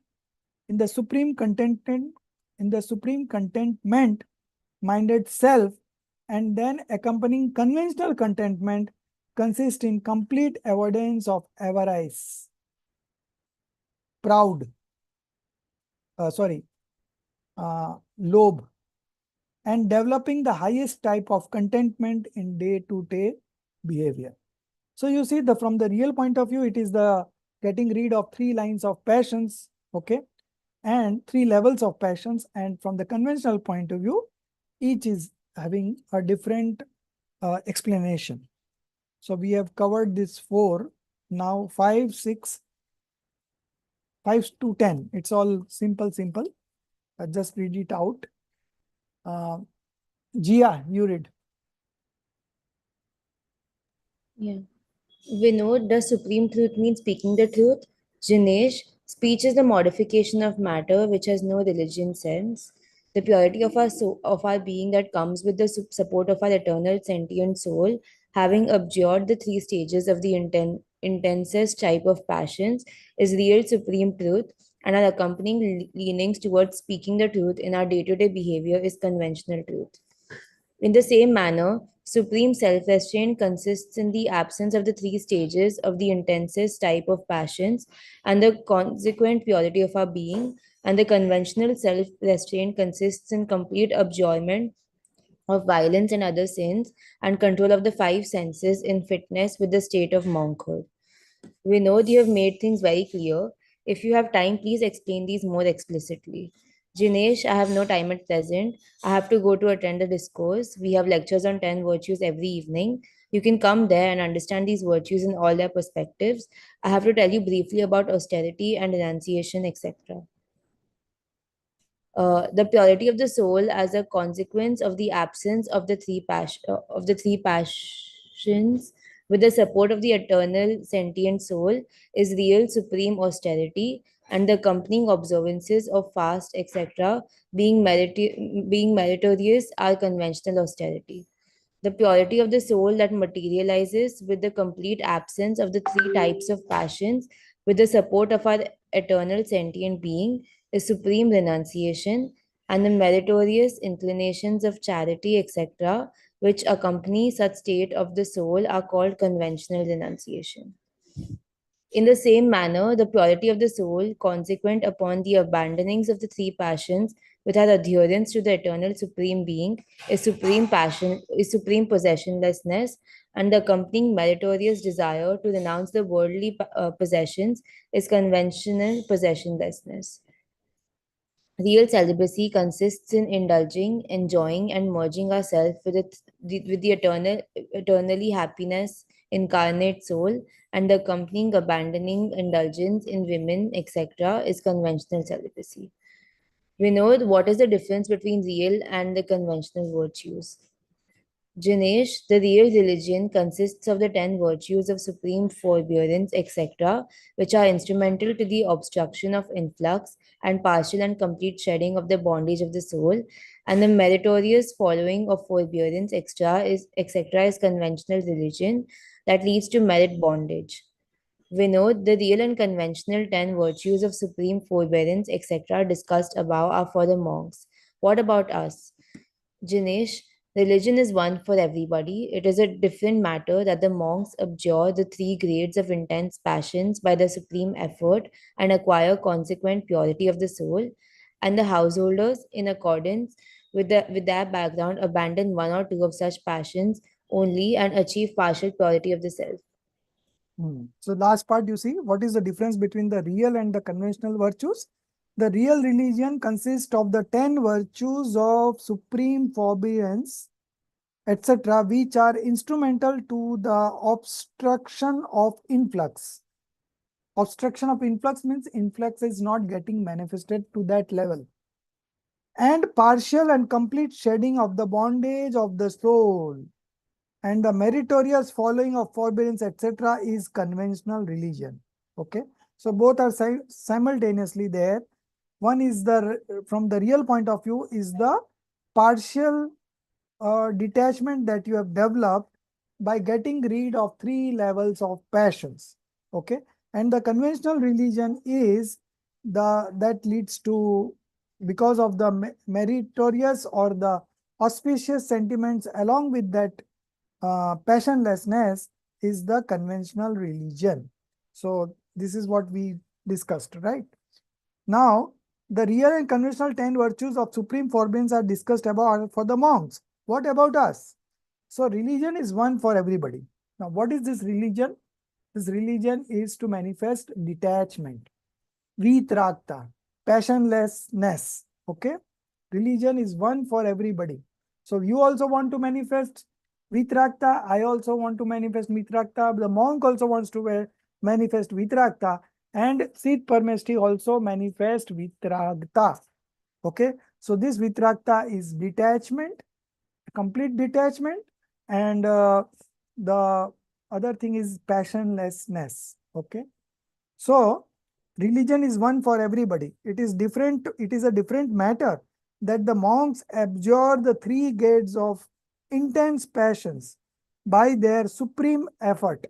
in the supreme contentment minded self, and then accompanying conventional contentment consists in complete avoidance of avarice, proud, lobe, and developing the highest type of contentment in day-to-day behavior. So you see, from the real point of view, it is the getting rid of three lines of passions, okay, and three levels of passions. And from the conventional point of view, each is having a different explanation. So we have covered this 4. Now 5, 6, 5 to 10. It's all simple. Just read it out. Gia, you read. Yeah. Vinod, does supreme truth mean speaking the truth? Jinesh, speech is the modification of matter which has no religion sense. The purity of our being that comes with the support of our eternal sentient soul, having abjured the three stages of the intensest type of passions, is real supreme truth, and our accompanying leanings towards speaking the truth in our day-to-day behavior is conventional truth. In the same manner, supreme self restraint consists in the absence of the three stages of the intensest type of passions and the consequent purity of our being, and the conventional self restraint consists in complete abjurement of violence and other sins and control of the five senses in fitness with the state of monkhood. We know you have made things very clear. If you have time, please explain these more explicitly. Jinesh, I have no time at present. I have to go to attend a discourse. We have lectures on 10 virtues every evening. You can come there and understand these virtues in all their perspectives. I have to tell you briefly about austerity and renunciation, etc. The purity of the soul as a consequence of the absence of the three passions with the support of the eternal sentient soul is real supreme austerity, and the accompanying observances of fast etc being meritorious are conventional austerity. The purity of the soul that materializes with the complete absence of the three types of passions with the support of our eternal sentient being is supreme renunciation, and the meritorious inclinations of charity, etc., which accompany such state of the soul are called conventional renunciation. In the same manner, the purity of the soul, consequent upon the abandonings of the three passions, with our adherence to the eternal supreme being, is supreme possessionlessness, and the accompanying meritorious desire to renounce the worldly possessions is conventional possessionlessness. Real celibacy consists in indulging, enjoying, and merging ourselves with the eternally happiness incarnate soul, and the accompanying abandoning indulgence in women, etc., is conventional celibacy. We know what is the difference between real and the conventional virtues. Jinesh, the real religion consists of the 10 virtues of supreme forbearance, etc., which are instrumental to the obstruction of influx and partial and complete shedding of the bondage of the soul, and the meritorious following of forbearance, etc., is conventional religion that leads to merit bondage. We know the real and conventional 10 virtues of supreme forbearance, etc., discussed above are for the monks. What about us? Jinesh, religion is one for everybody. It is a different matter that the monks abjure the three grades of intense passions by the supreme effort and acquire consequent purity of the soul, and the householders, in accordance with that background, abandon one or two of such passions only and achieve partial purity of the self. So last part, you see, what is the difference between the real and the conventional virtues? The real religion consists of the 10 virtues of supreme forbearance, etc., which are instrumental to the obstruction of influx. Obstruction of influx means influx is not getting manifested to that level. And partial and complete shedding of the bondage of the soul. And the meritorious following of forbearance, etc., is conventional religion. Okay. So both are simultaneously there. One is from the real point of view, is the partial detachment that you have developed by getting rid of 3 levels of passions. Okay. And the conventional religion is that leads to, because of the meritorious or the auspicious sentiments along with that passionlessness, is the conventional religion. So this is what we discussed, right? Now, the real and conventional 10 virtues of supreme forbearance are discussed about for the monks. What about us? So religion is one for everybody. Now, what is this religion? This religion is to manifest detachment, vitrakta, passionlessness. Okay? Religion is one for everybody. So you also want to manifest vitrakta. I also want to manifest vitrakta. The monk also wants to manifest vitrakta. And Sid Parmeshti also manifest vitrakta. Okay. So this vitrakta is detachment, complete detachment. And the other thing is passionlessness. Okay. So religion is one for everybody. It is different. It is a different matter that the monks abjure the 3 gates of intense passions by their supreme effort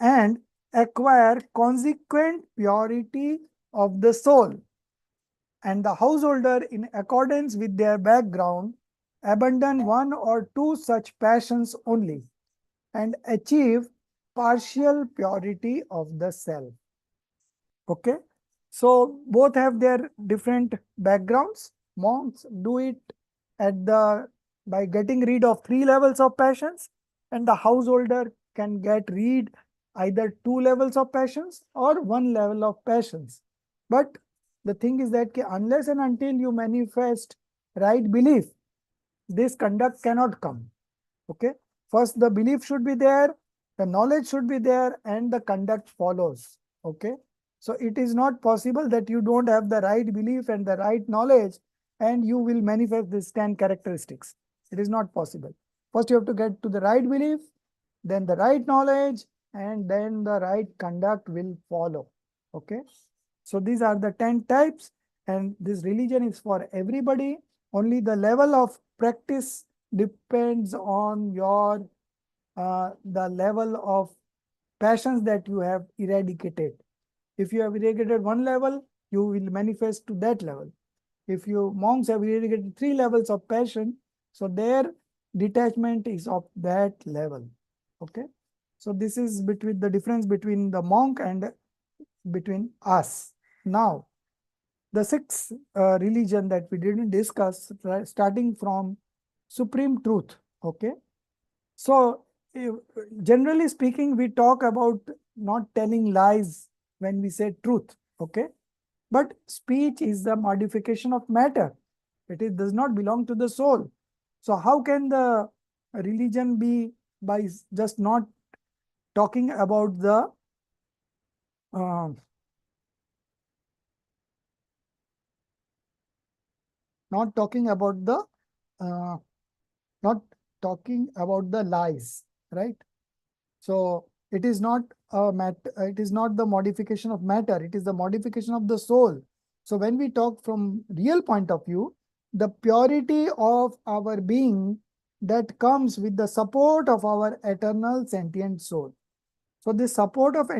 and acquire consequent purity of the soul. And the householder, in accordance with their background, abandon 1 or 2 such passions only and achieve partial purity of the self. Okay. So both have their different backgrounds. Monks do it by getting rid of 3 levels of passions, and the householder can get rid either 2 levels of passions or 1 level of passions. But the thing is that unless and until you manifest right belief, this conduct cannot come. Okay. First, the belief should be there, the knowledge should be there, and the conduct follows. Okay. So it is not possible that you don't have the right belief and the right knowledge and you will manifest these 10 characteristics. It is not possible. First, you have to get to the right belief, then the right knowledge, and then the right conduct will follow. Okay. So these are the 10 types, and this religion is for everybody. Only the level of practice depends on the level of passions that you have eradicated. If you have eradicated 1 level, you will manifest to that level. If you monks have eradicated 3 levels of passion, so their detachment is of that level. Okay. So this is between the difference between the monk and between us. Now, the 6th religion that we didn't discuss, starting from supreme truth. Okay. So generally speaking, we talk about not telling lies when we say truth. Okay. But speech is the modification of matter. Does not belong to the soul. So how can the religion be by just not talking about the uh, not talking about the uh, not talking about the lies, right? So it is not it is not the modification of matter, it is the modification of the soul. So when we talk from real point of view, the purity of our being that comes with the support of our eternal sentient soul. So the support of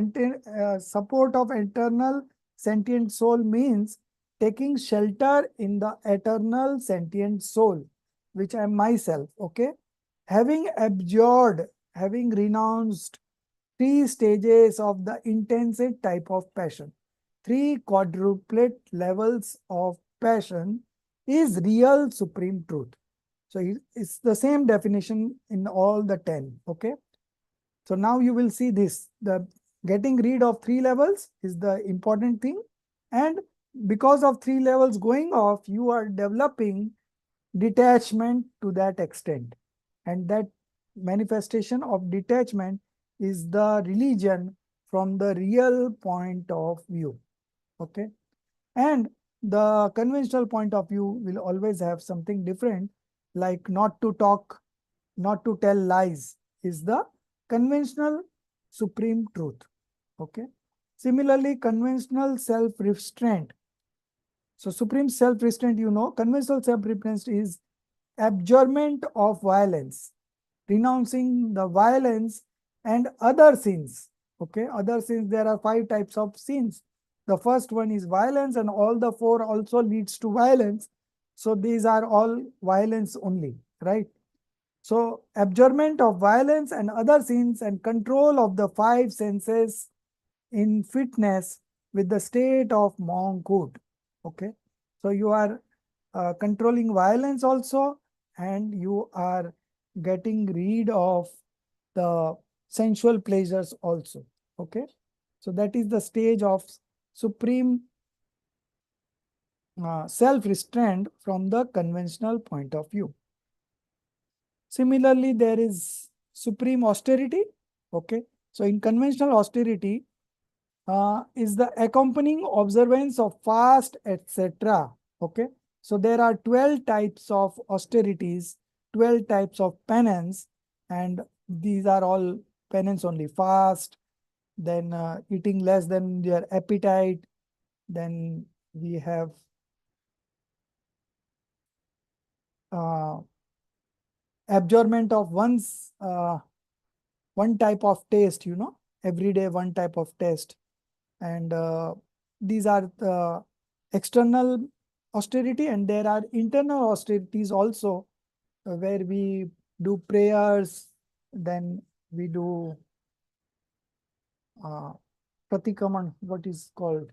eternal sentient soul means taking shelter in the eternal sentient soul, which I am myself. Okay. Having abjured, having renounced 3 stages of the intensive type of passion, 3 quadruplet levels of passion is real supreme truth. So it's the same definition in all the 10. Okay. So now you will see this, the getting rid of 3 levels is the important thing. And because of 3 levels going off, you are developing detachment to that extent. And that manifestation of detachment is the religion from the real point of view. Okay. And the conventional point of view will always have something different, like not to talk, not to tell lies is the conventional supreme truth. Okay. Similarly, conventional self-restraint. So supreme self-restraint, conventional self-restraint is abjurement of violence, renouncing the violence and other sins. Okay, other sins, there are 5 types of sins. The first one is violence, and all the 4 also leads to violence. So these are all violence only, right? So abjurement of violence and other sins and control of the 5 senses in fitness with the state of monkhood. Okay, so you are controlling violence also, and you are getting rid of the sensual pleasures also. Okay, so that is the stage of supreme self-restraint from the conventional point of view. Similarly, there is supreme austerity. Okay, so in conventional austerity is the accompanying observance of fast, etc. Okay, so there are 12 types of austerities, 12 types of penance, and these are all penance only: fast, then eating less than their appetite, then we have abjurement of one type of taste, every day one type of taste. And these are the external austerity, and there are internal austerities also, where we do prayers, then we do pratikaman, what is called?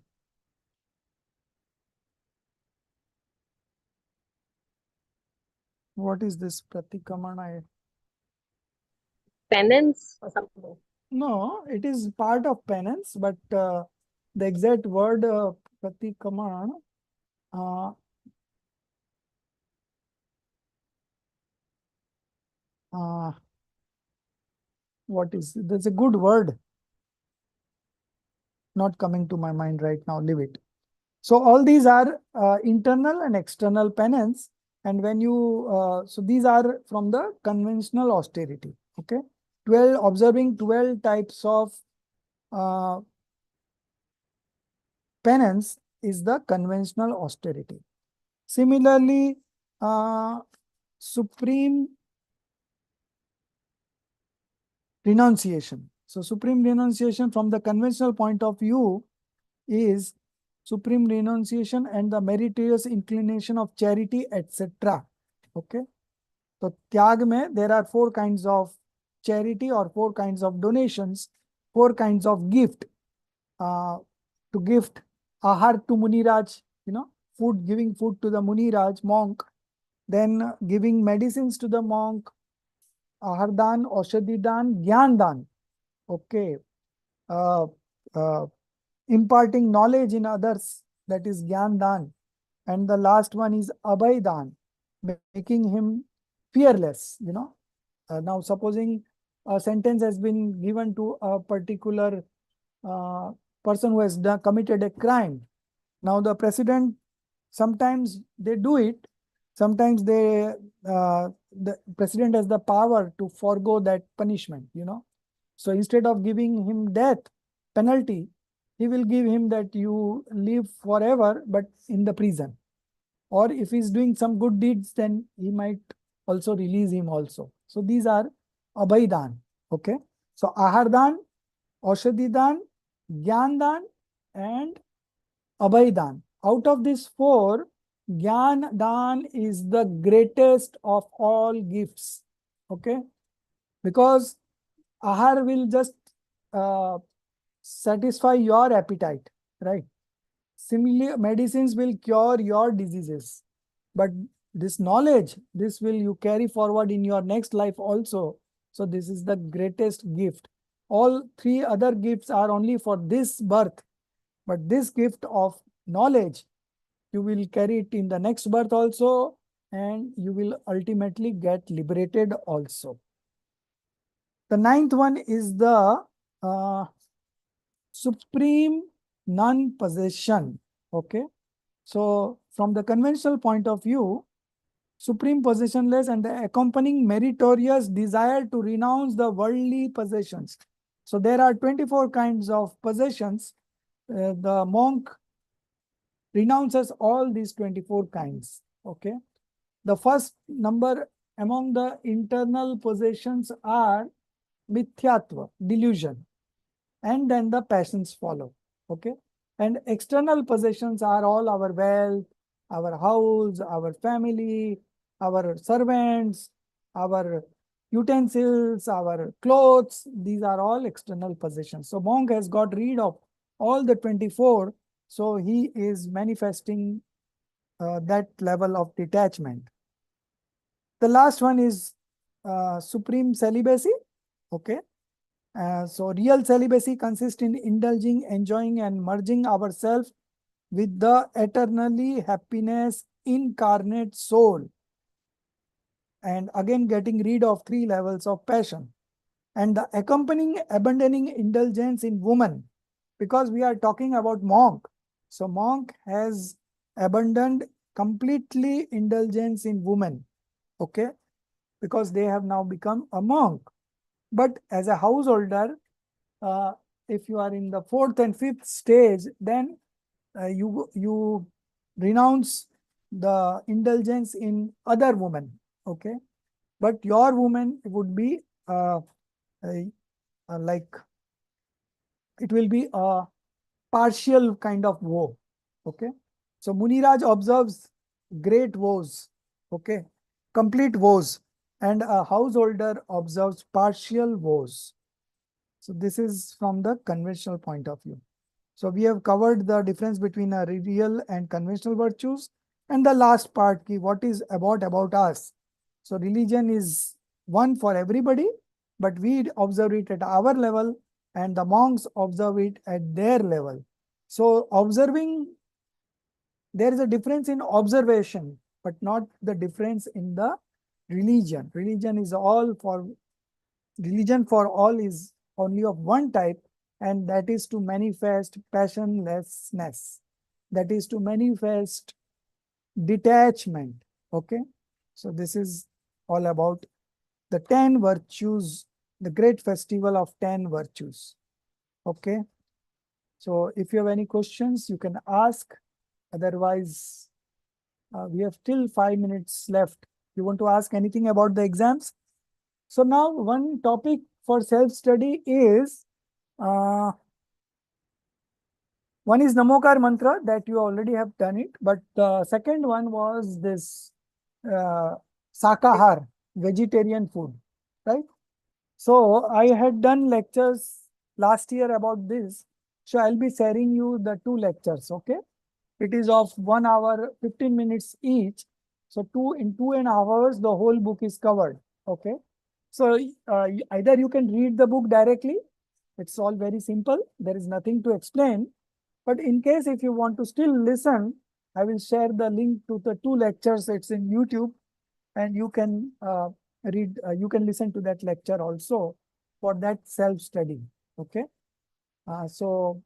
What is this pratikaman? Penance or something. No, it is part of penance, but the exact word pratikaman, uh, uh, what is, there's a good word not coming to my mind right now, leave it. So all these are internal and external penance. And when you, so these are from the conventional austerity. Okay. 12, observing 12 types of uh, penance is the conventional austerity. Similarly, supreme renunciation. So supreme renunciation from the conventional point of view is supreme renunciation and the meritorious inclination of charity, etc. Okay. So tyag mein there are 4 kinds of charity or 4 kinds of donations, 4 kinds of gift. To gift ahar to Muniraj, food, giving food to the Muniraj monk, then giving medicines to the monk, ahardan, aushadhidan, gyandan. Okay. Uh, uh, imparting knowledge in others, that is gyandan. And the last one is abhaydan, making him fearless, now supposing a sentence has been given to a particular uh, person who has committed a crime. Now the president, sometimes they do it, sometimes the president has the power to forego that punishment, So instead of giving him death penalty, he will give him that you live forever, but in the prison. Or if he's doing some good deeds, then he might also release him also. So these are abhaydan. Okay. So ahardan, aushadhidan, gyandan, and abhaydan. Out of these 4, Gyan Dan is the greatest of all gifts. Okay. Because ahar will just uh, satisfy your appetite, right? Similarly, medicines will cure your diseases. but this knowledge, this will you carry forward in your next life also. So this is the greatest gift. All three other gifts are only for this birth, but this gift of knowledge, you will carry it in the next birth also, and you will ultimately get liberated also. The ninth one is the supreme non-possession. Okay. So from the conventional point of view, supreme possessionless and the accompanying meritorious desire to renounce the worldly possessions. So there are 24 kinds of possessions. The monk renounces all these 24 kinds. Okay. The first number among the internal possessions are mithyatva, delusion, and then the passions follow. Okay. And external possessions are all our wealth, our house, our family, our servants, our utensils, our clothes. These are all external possessions. So monk has got rid of all the 24. So he is manifesting that level of detachment. The last one is supreme celibacy. Okay. So real celibacy consists in indulging, enjoying, and merging ourselves with the eternally happiness incarnate soul. And again, getting rid of 3 levels of passion. And the accompanying abandoning indulgence in woman, because we are talking about monk. So monk has abandoned completely indulgence in woman. Okay. Because they have now become a monk. But as a householder, if you are in the 4th and 5th stage, then you renounce the indulgence in other women. Okay. But your woman would be like, it will be a partial kind of woe. Okay. So Muniraj observes great woes. Okay. Complete woes. And a householder observes partial woes. So this is from the conventional point of view. So we have covered the difference between real and conventional virtues. And the last part, what is about us. So religion is one for everybody, but we observe it at our level and the monks observe it at their level. So observing, there is a difference in observation, but not the difference in the religion. Religion for all is only of one type, and that is to manifest passionlessness. That is to manifest detachment. Okay. So this is all about the 10 virtues, the great festival of 10 virtues. Okay. So if you have any questions, you can ask. Otherwise, we have still 5 minutes left. You want to ask anything about the exams? So now one topic for self-study is, one is Namokar mantra, that you already have done it. But the second one was this Sakahar, vegetarian food, right? So I had done lectures last year about this. So I'll be sharing you the 2 lectures, okay? It is of 1 hour, 15 minutes each. So in 2.5 hours, the whole book is covered, okay? So either you can read the book directly. It's all very simple. There is nothing to explain. But in case if you want to still listen, I will share the link to the 2 lectures. It's in YouTube, and you can read, you can listen to that lecture also for that self-study. Okay. So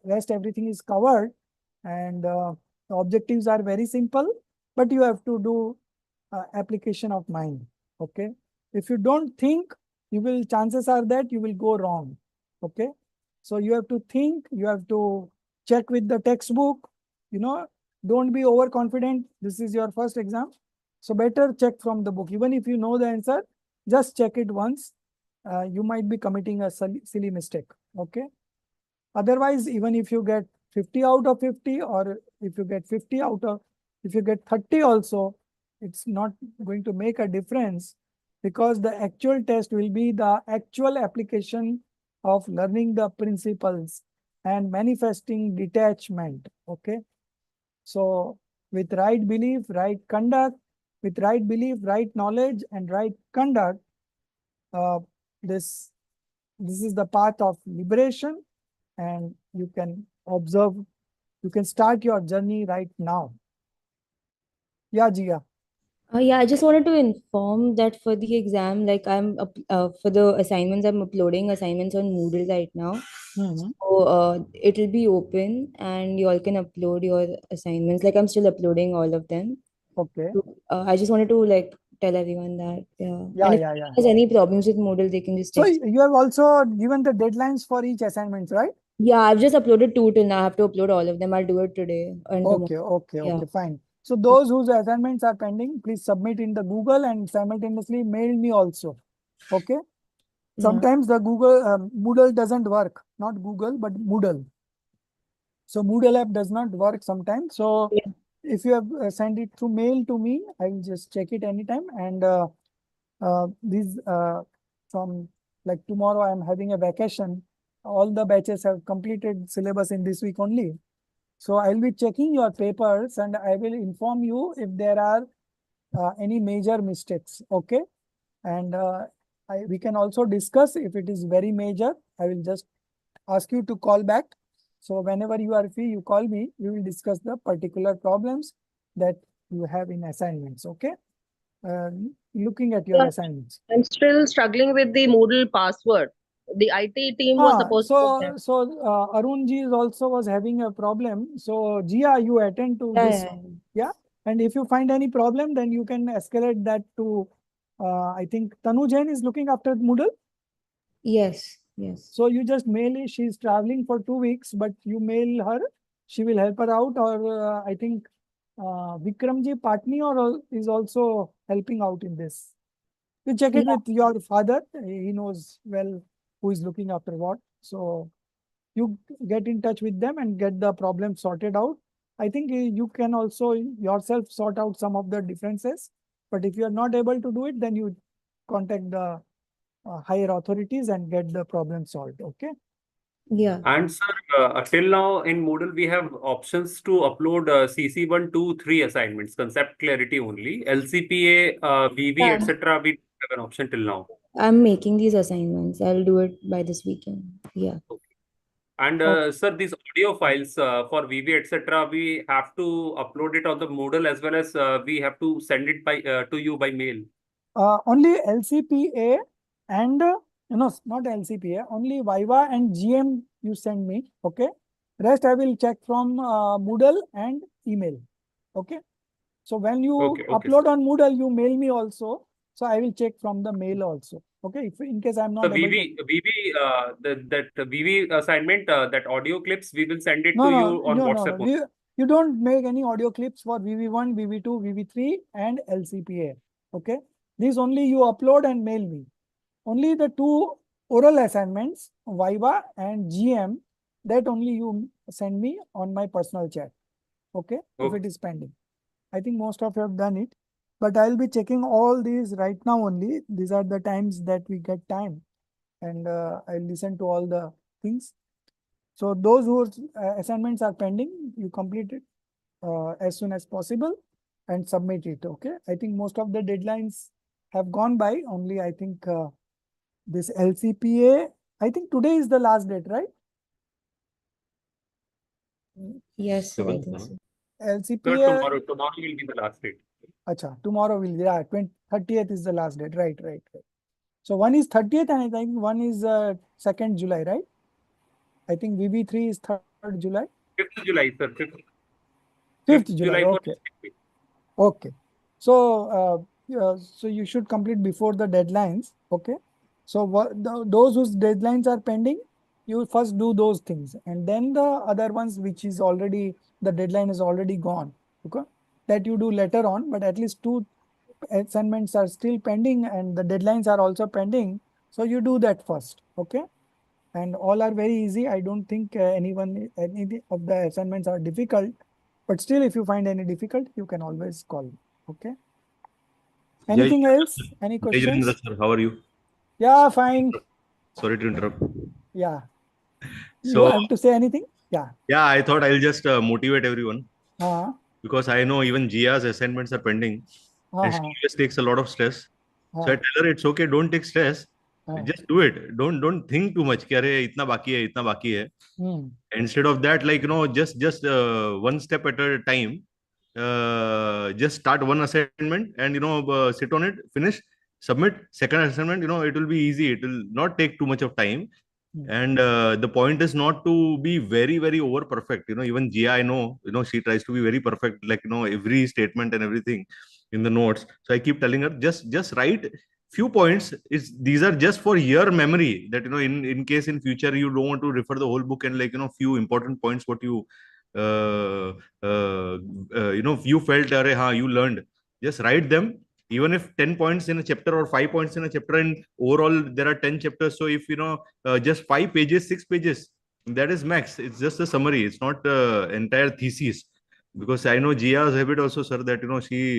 rest everything is covered, and the objectives are very simple, but you have to do application of mind. Okay. If you don't think, chances are that you will go wrong. Okay. So you have to think, you have to check with the textbook, don't be overconfident. This is your first exam. So better check from the book. Even if you know the answer, just check it once. You might be committing a silly mistake. Okay. Otherwise, even if you get 50 out of 50, or if you get 30 also, it's not going to make a difference, because the actual test will be the actual application of learning the principles and manifesting detachment. Okay. So With right belief, right conduct. With right belief, right knowledge, and right conduct, uh, this is the path of liberation, and you can observe. You can start your journey right now. Yeah, Jia. Yeah, I just wanted to inform that for the exam, like for the assignments, I'm uploading assignments on Moodle right now. So it will be open and you all can upload your assignments. Like I'm still uploading all of them. Okay. So, I just wanted to like tell everyone that, yeah. Yeah, And if yeah. there's any problems with Moodle, they can just So text. you have also given the deadlines for each assignment, right? Yeah, I've just uploaded 2 till now. I have to upload all of them. I'll do it today and tomorrow. Yeah. Okay, fine. So those whose assignments are pending, please submit in the Google and simultaneously mail me also. Okay. Yeah. Sometimes the Google Moodle doesn't work, not Google, but Moodle. So Moodle app does not work sometimes. So Yeah. if you have sent it through mail to me, I will just check it anytime. And these from like tomorrow, I am having a vacation. All the batches have completed syllabus in this week only. So I'll be checking your papers and I will inform you if there are any major mistakes. Okay. And we can also discuss if it is very major. I will just ask you to call back. So whenever you are free, you call me. We will discuss the particular problems that you have in assignments. Okay. Looking at your assignments. I'm still struggling with the Moodle password. The IT team was supposed to. Arun ji is also was having a problem. So Jia, you attend to this. Yeah. And if you find any problem, then you can escalate that to, I think Tanu Jain is looking after Moodle. Yes, yes. So you just mail it. She's traveling for 2 weeks, but you mail her. She will help her out. Or I think Vikramji Patni is also helping out in this. You check it with your father. He knows well who is looking after what. So you get in touch with them and get the problem sorted out. I think you can also yourself sort out some of the differences. But if you are not able to do it, then you contact the higher authorities and get the problem solved. Okay. Yeah. And sir, till now in Moodle, we have options to upload CC1, 2, 3 assignments, concept clarity only. LCPA, VV, Yeah. etc. We don't have an option till now. I'm making these assignments. I'll do it by this weekend. Yeah. Okay. And sir, these audio files for VV, etc., we have to upload it on the Moodle as well as we have to send it by to you by mail. Only LCPA and no, not LCPA, only Viva and GM you send me. Okay. Rest I will check from Moodle and email. Okay. So when you upload on Moodle, you mail me also. So I will check from the mail also. Okay. If in case I'm not The able VV, that VV assignment, that audio clips, we will send it No, to no, you on no, WhatsApp. no. You don't make any audio clips for VV1, VV2, VV3 and LCPA. Okay. These only you upload and mail me. Only the 2 oral assignments, Viva and GM, that only you send me on my personal chat. Okay. If it is pending. I think most of you have done it. But I'll be checking all these right now only. These are the times that we get time. And I'll listen to all the things. So those whose assignments are pending, you complete it as soon as possible and submit it. Okay. I think most of the deadlines have gone by. Only I think this LCPA, I think today is the last date, right? Yes, I think so. LCPA. Tomorrow will be the last date. Acha, tomorrow will be, yeah, 30th is the last date. Right. So one is 30th and I think one is 2nd July, right? I think VB3 is 3rd July. 5th July, sir. 5th July. Okay. Okay. So, so you should complete before the deadlines. Okay. So those whose deadlines are pending, you first do those things. And then the other ones, which is already, the deadline is already gone. Okay. That you do later on, but at least 2 assignments are still pending and the deadlines are also pending. So you do that first. Okay. And all are very easy. I don't think any of the assignments are difficult. But still, if you find any difficult, you can always call me. Okay. Anything else? Any questions? Sir, how are you? Yeah, fine. Sorry to interrupt. Yeah. So, you have to say anything? Yeah. Yeah, I thought I'll just motivate everyone. because I know even Gia's assignments are pending, and she always takes a lot of stress. So I tell her it's okay, don't take stress, just do it. Don't think too much. कि अरे इतना बाकी है, इतना बाकी है. Instead of that, like just one step at a time. Just start one assignment and sit on it, finish, submit. Second assignment, it will be easy. It will not take too much of time. And the point is not to be very, very over perfect. Even Gia, I know, she tries to be very perfect, like, every statement and everything in the notes. So I keep telling her, just write few points. These are just for your memory, that, in case in future you don't want to refer the whole book, and like, few important points, what you, you felt, you learned, just write them. Even if 10 points in a chapter or 5 points in a chapter, and overall there are 10 chapters. So if, just 5 pages, 6 pages, that is max. It's just a summary. It's not entire thesis. Because I know Gia's habit also, sir, that,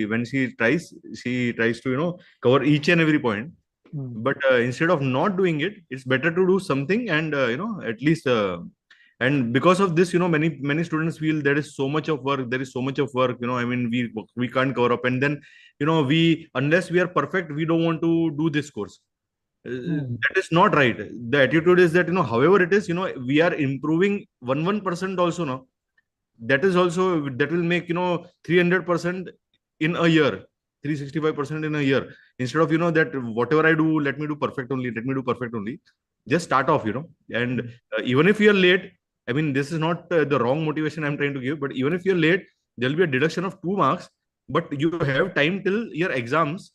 when she tries to, cover each and every point. But instead of not doing it, it's better to do something, and, at least, and because of this, many students feel there is so much of work, I mean, we can't cover up. And then, we, unless we are perfect, we don't want to do this course. That is not right. The attitude is that, however it is, we are improving 1% also now. That is also, that will make, 300% in a year, 365% in a year. Instead of, that whatever I do, let me do perfect only. Just start off, and even if you're late, I mean, this is not the wrong motivation I'm trying to give, but even if you're late, there'll be a deduction of 2 marks, but you have time till your exams.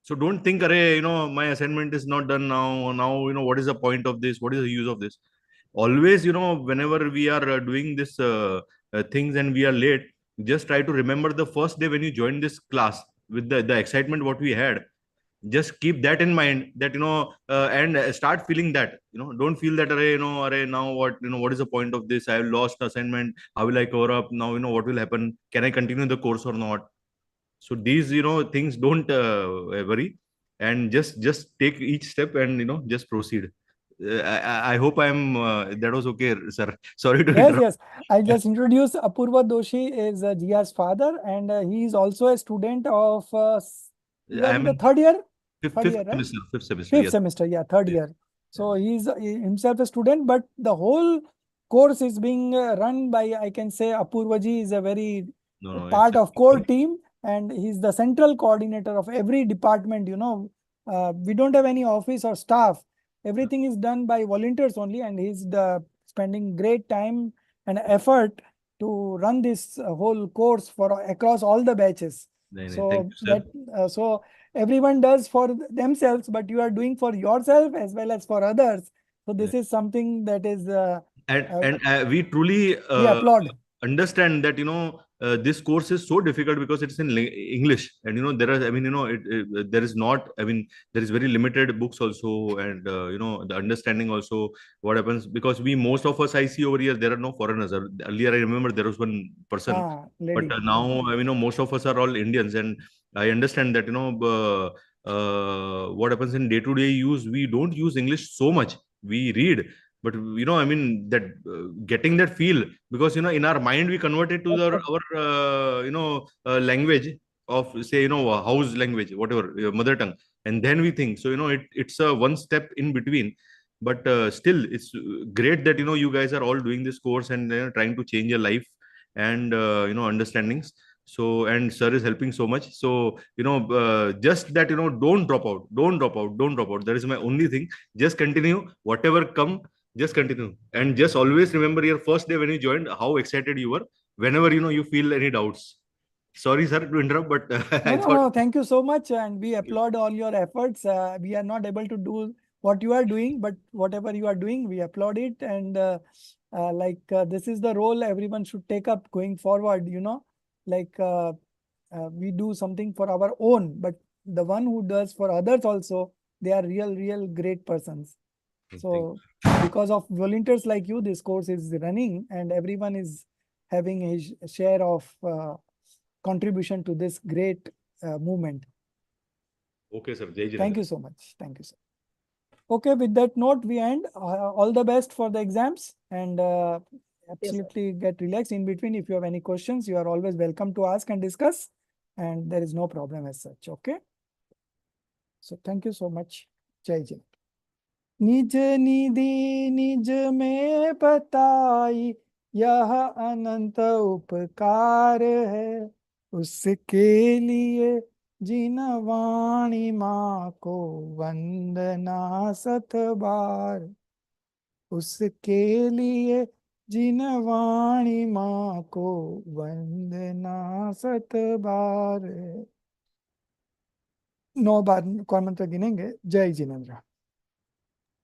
So don't think, my assignment is not done now. Now, what is the point of this? What is the use of this? Always, whenever we are doing this things and we are late, just try to remember the first day when you joined this class with the excitement what we had. Just keep that in mind, that, and start feeling that, don't feel that, now what is the point of this? I have lost assignment. How will I cover up now? What will happen? Can I continue the course or not? So these, things, don't worry, and just take each step, and, just proceed. I hope that was okay, sir. Sorry to interrupt. Yes. I just introduced Apurva Doshi is Jia's father, and he is also a student of you are in the third year? Third year, right? Fifth semester. Fifth Yes. semester, yeah, third year. So he's himself a student, but the whole course is being run by, I can say, Apurvaji is a very part of core team, and he's the central coordinator of every department. We don't have any office or staff. Everything is done by volunteers only, and he's spending great time and effort to run this whole course for across all the batches. So thank you, sir. so everyone does for themselves, but you are doing for yourself as well as for others. So this is something that is and we truly we applaud. Understand that, this course is so difficult because it's in English, and, there are, I mean, there is not, I mean, there is very limited books also, and, the understanding also. What happens, because most of us, I see over here, there are no foreigners. Earlier I remember there was one person, but now, I mean, most of us are all Indians, and I understand that, what happens in day-to-day use, we don't use English so much. We read, but, I mean, that getting that feel, because, in our mind we convert it to our language of, say, house language, whatever, your mother tongue, and then we think. So, it's a one step in between, but still it's great that, you guys are all doing this course, and trying to change your life, and, understandings. So, and sir is helping so much. So, just that, don't drop out. That is my only thing. Just continue, whatever come, just continue, and just always remember your first day when you joined, how excited you were. Whenever, you feel any doubts. Sorry, sir, to interrupt, but No, thank you so much, and we applaud all your efforts. We are not able to do what you are doing, but whatever you are doing, we applaud it. And this is the role everyone should take up going forward. We do something for our own, but the one who does for others also, they are real great persons. So because of volunteers like you, this course is running, and everyone is having his share of contribution to this great movement. Okay, sir. Thank you so much. Thank you, sir. Okay, with that note, we end. All the best for the exams, and Absolutely get relaxed in between. If you have any questions, you are always welcome to ask and discuss, and there is no problem as such. Okay. So thank you so much. Jai Jai. निज निधि निज में बताई, यह अनंत उपकार है, उसके लिए जिन वाणी माँ को वंदना सत बार, उसके लिए जिन वाणी माँ को वंदना सत बार। 9 बार कौन मंत्र गिनेंगे। जय जिनेन्द्र।